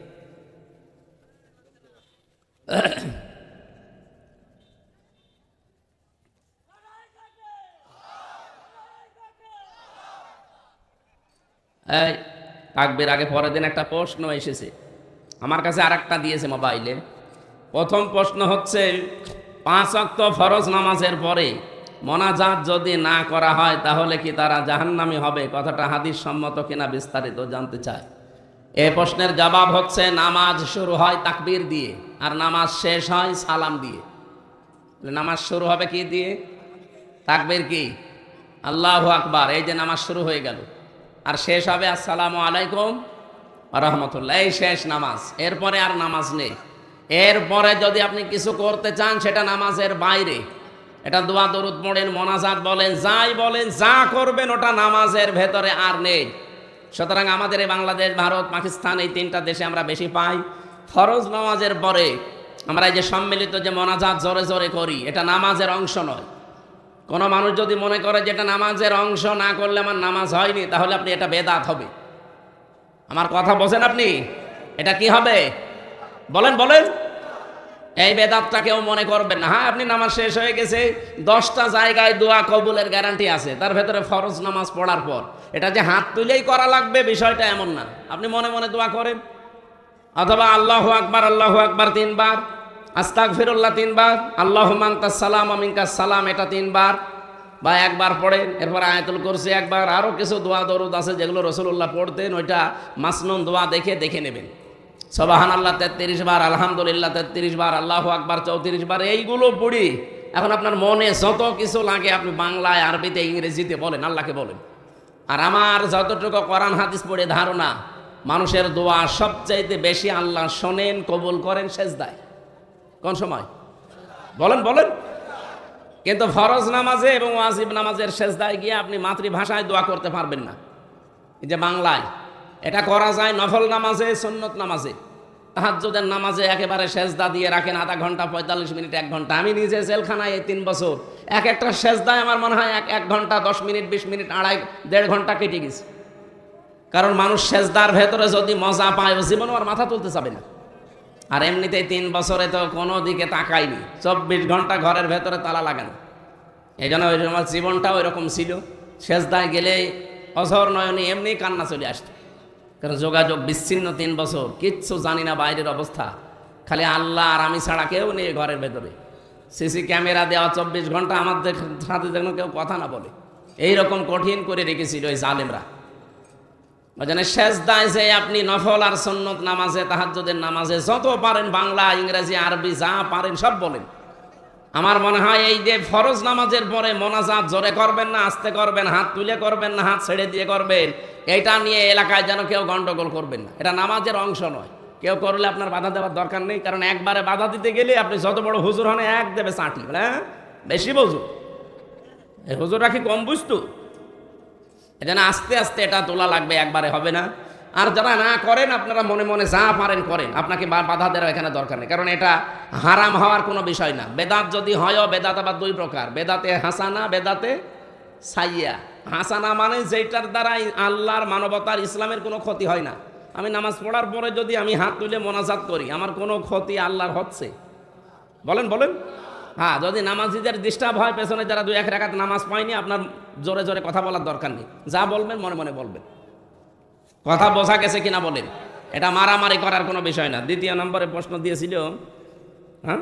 এই তাকবীর আগে পরের দিন একটা প্রশ্ন এসেছে আমার কাছে, আর একটা দিয়েছে মোবাইলে। প্রথম প্রশ্ন হচ্ছে, 5 ওয়াক্ত ফরজ নামাজের পরে মোনাজাত যদি না করা হয় তাহলে কি তারা জাহান্নামী হবে? কথাটা হাদিস সম্মত কিনা বিস্তারিত জানতে চায়। এই প্রশ্নের জবাব হচ্ছে, নামাজ শুরু হয় তাকবীর দিয়ে, আর নামাজ শেষ হয় সালাম দিয়ে। নামাজ শুরু হবে কি দিয়ে? তাকবীর কি? আল্লাহু আকবার, এই যে নামাজ শুরু হয়ে গেল। আর শেষ হবে আসসালামু আলাইকুম রাহমাতুল্লাহ, এই শেষ নামাজ। এরপরে আর নামাজ নেই। এরপরে যদি আপনি কিছু করতে চান, সেটা নামাজের বাইরে, এটা দোয়া দরুদ পড়েন, মোনাজাত বলেন, যাই বলেন, যা করবেন, ওটা নামাজের ভেতরে আর নেই। সুতরাং আমাদের এই বাংলাদেশ, ভারত, পাকিস্তান, এই 3টা দেশে আমরা বেশি পাই। ফরজ নামাজের পরে আমরা এই যে সম্মিলিত যে মোনাজাত জোরে জোরে করি, এটা নামাজের অংশ নয়। কোনো মানুষ যদি মনে করে যে এটা নামাজের অংশ, না করলে আমার নামাজ হয়নি, তাহলে আপনি এটা বেদাত হবে। আমার কথা বোঝেন আপনি? এটা কি হবে বলেন বলেন? এই বেদাতটা কেউ মনে করবেন না। হ্যাঁ, আপনি নামাজ শেষ হয়ে গেছে, 10টা জায়গায় দোয়া কবুলের গ্যারান্টি আছে, তার ভেতরে ফরজ নামাজ পড়ার পর এটা যে হাত তুলেই করা লাগবে, বিষয়টা এমন না। আপনি মনে মনে দোয়া করেন, অথবা আল্লাহু আকবার 3 বার, আস্তাগফিরুল্লাহ 3 বার, আল্লাহুম্মা আনতাস সালাম ওয়া মিনকাস সালাম এটা 3 বার, বা 1 বার পড়েন। এরপর আয়াতুল কুরসি 1 বার। আরও কিছু দোয়া দরুদ আছে যেগুলো রাসূলুল্লাহ পড়তেন, ওইটা মাসনুন দোয়া দেখে নেবেন। সুবহানাল্লাহ 33 বার, আলহামদুলিল্লাহ 33 বার, আল্লাহু আকবার 34 বার, এইগুলো পড়ি। এখন আপনার মনে যত কিছু লাগে আপনি বাংলায়, আরবিতে, ইংরেজিতে বলেন, আল্লাহকে বলেন। আর আমার যতটুকু কোরআন হাদিস পড়ে ধারণা, মানুষের দোয়া সবচাইতে বেশি আল্লাহ শোনেন, কবুল করেন সেজদায়। কোন সময় বলেন বলেন? কিন্তু ফরজ নামাজে এবং ওয়াজিব নামাজের সেজদায় গিয়ে আপনি মাতৃভাষায় দোয়া করতে পারবেন না। এই যে বাংলায় এটা করা যায় নফল নামাজে, সুন্নত নামাজে, তাহাজ্জুদের নামাজে একেবারে সেজদা দিয়ে রাখেন আধা ঘন্টা, 45 মিনিট, 1 ঘন্টা। আমি নিজে জেলখানায় এই 3 বছর, এক একটা সেজদায় আমার মনে হয় 1 ঘন্টা 10 মিনিট, 20 মিনিট, 1.5 ঘন্টা কেটে গেছে। কারণ মানুষ সেজদার ভেতরে যদি মজা পায়, ও জীবন আর মাথা তুলতে যাবে না। আর এমনিতেই 3 বছরে তো কোনো দিকে তাকাইনি, 24 ঘন্টা ঘরের ভেতরে তালা লাগানো। এই জন্য ওই আমার জীবনটাও এরকম ছিল। সেজদায় গেলে অঝর নয়নে এমনি কান্না চলে আসতো। কারণ যোগাযোগ বিচ্ছিন্ন 3 বছর, কিচ্ছু জানি না বাইরের অবস্থা, খালি আল্লাহ আর আমি ছাড়া কেউ নেই ঘরের ভেতরে। সিসি ক্যামেরা দেওয়া 24 ঘন্টা, আমাদের সাথে যেন কেউ কথা না বলে, এইরকম কঠিন করে রেখেছিল এই জালেমরা। ওই জন্য সেজদায় যে আপনি নফল আর সুন্নত নামাজে, তাহাজ্জুদের নামাজে যত পারেন বাংলা, ইংরেজি, আরবি যা পারেন সব বলেন। আমার মনে হয় এই যে ফরজ নামাজের পরে মোনাজাত জোরে করবেন না আস্তে করবেন, হাত তুলে করবেন না হাত ছেড়ে দিয়ে করবেন, এইটা নিয়ে এলাকায় যেন কেউ গন্ডগোল করবেন না। এটা নামাজের অংশ নয়। কেউ করলে আপনার বাধা দেওয়ার দরকার নেই, কারণ একবারে বাধা দিতে গেলে আপনি যত বড় হুজুর হন, এক দেবে চাটি। হ্যাঁ, বেশি বুঝু, এই হুজুররা কি কম বুঝতো? এজন্য আস্তে আস্তে এটা তোলা লাগবে, একবারে হবে না। আর যারা না করেন, আপনারা মনে মনে যা পারেন করেন, আপনাকে বাধা দেওয়ার এখানে দরকার নেই, কারণ এটা হারাম হওয়ার কোনো বিষয় না। বেদাত যদি হয়ও, বেদাত আবার 2 প্রকার, বেদাতে হাসানা, বেদাতে সাইয়া। হাসানা মানে যেটার দ্বারা আল্লাহর, মানবতার, ইসলামের কোনো ক্ষতি হয় না। আমি নামাজ পড়ার পরে যদি আমি হাত তুলে মোনাজাত করি, আমার কোনো ক্ষতি আল্লাহর হচ্ছে? বলেন বলেন? হ্যাঁ, যদি নামাজিদের ডিস্টার্ব হয়, পেছনে যারা 2-1 রাকাত নামাজ পায়নি, আপনার জোরে জোরে কথা বলার দরকার নেই, যা বলবেন মনে মনে বলবেন। কথা বোঝা গেছে কিনা বলেন? এটা মারামারি করার কোনো বিষয় না। দ্বিতীয় নম্বরে প্রশ্ন দিয়েছিল, হ্যাঁ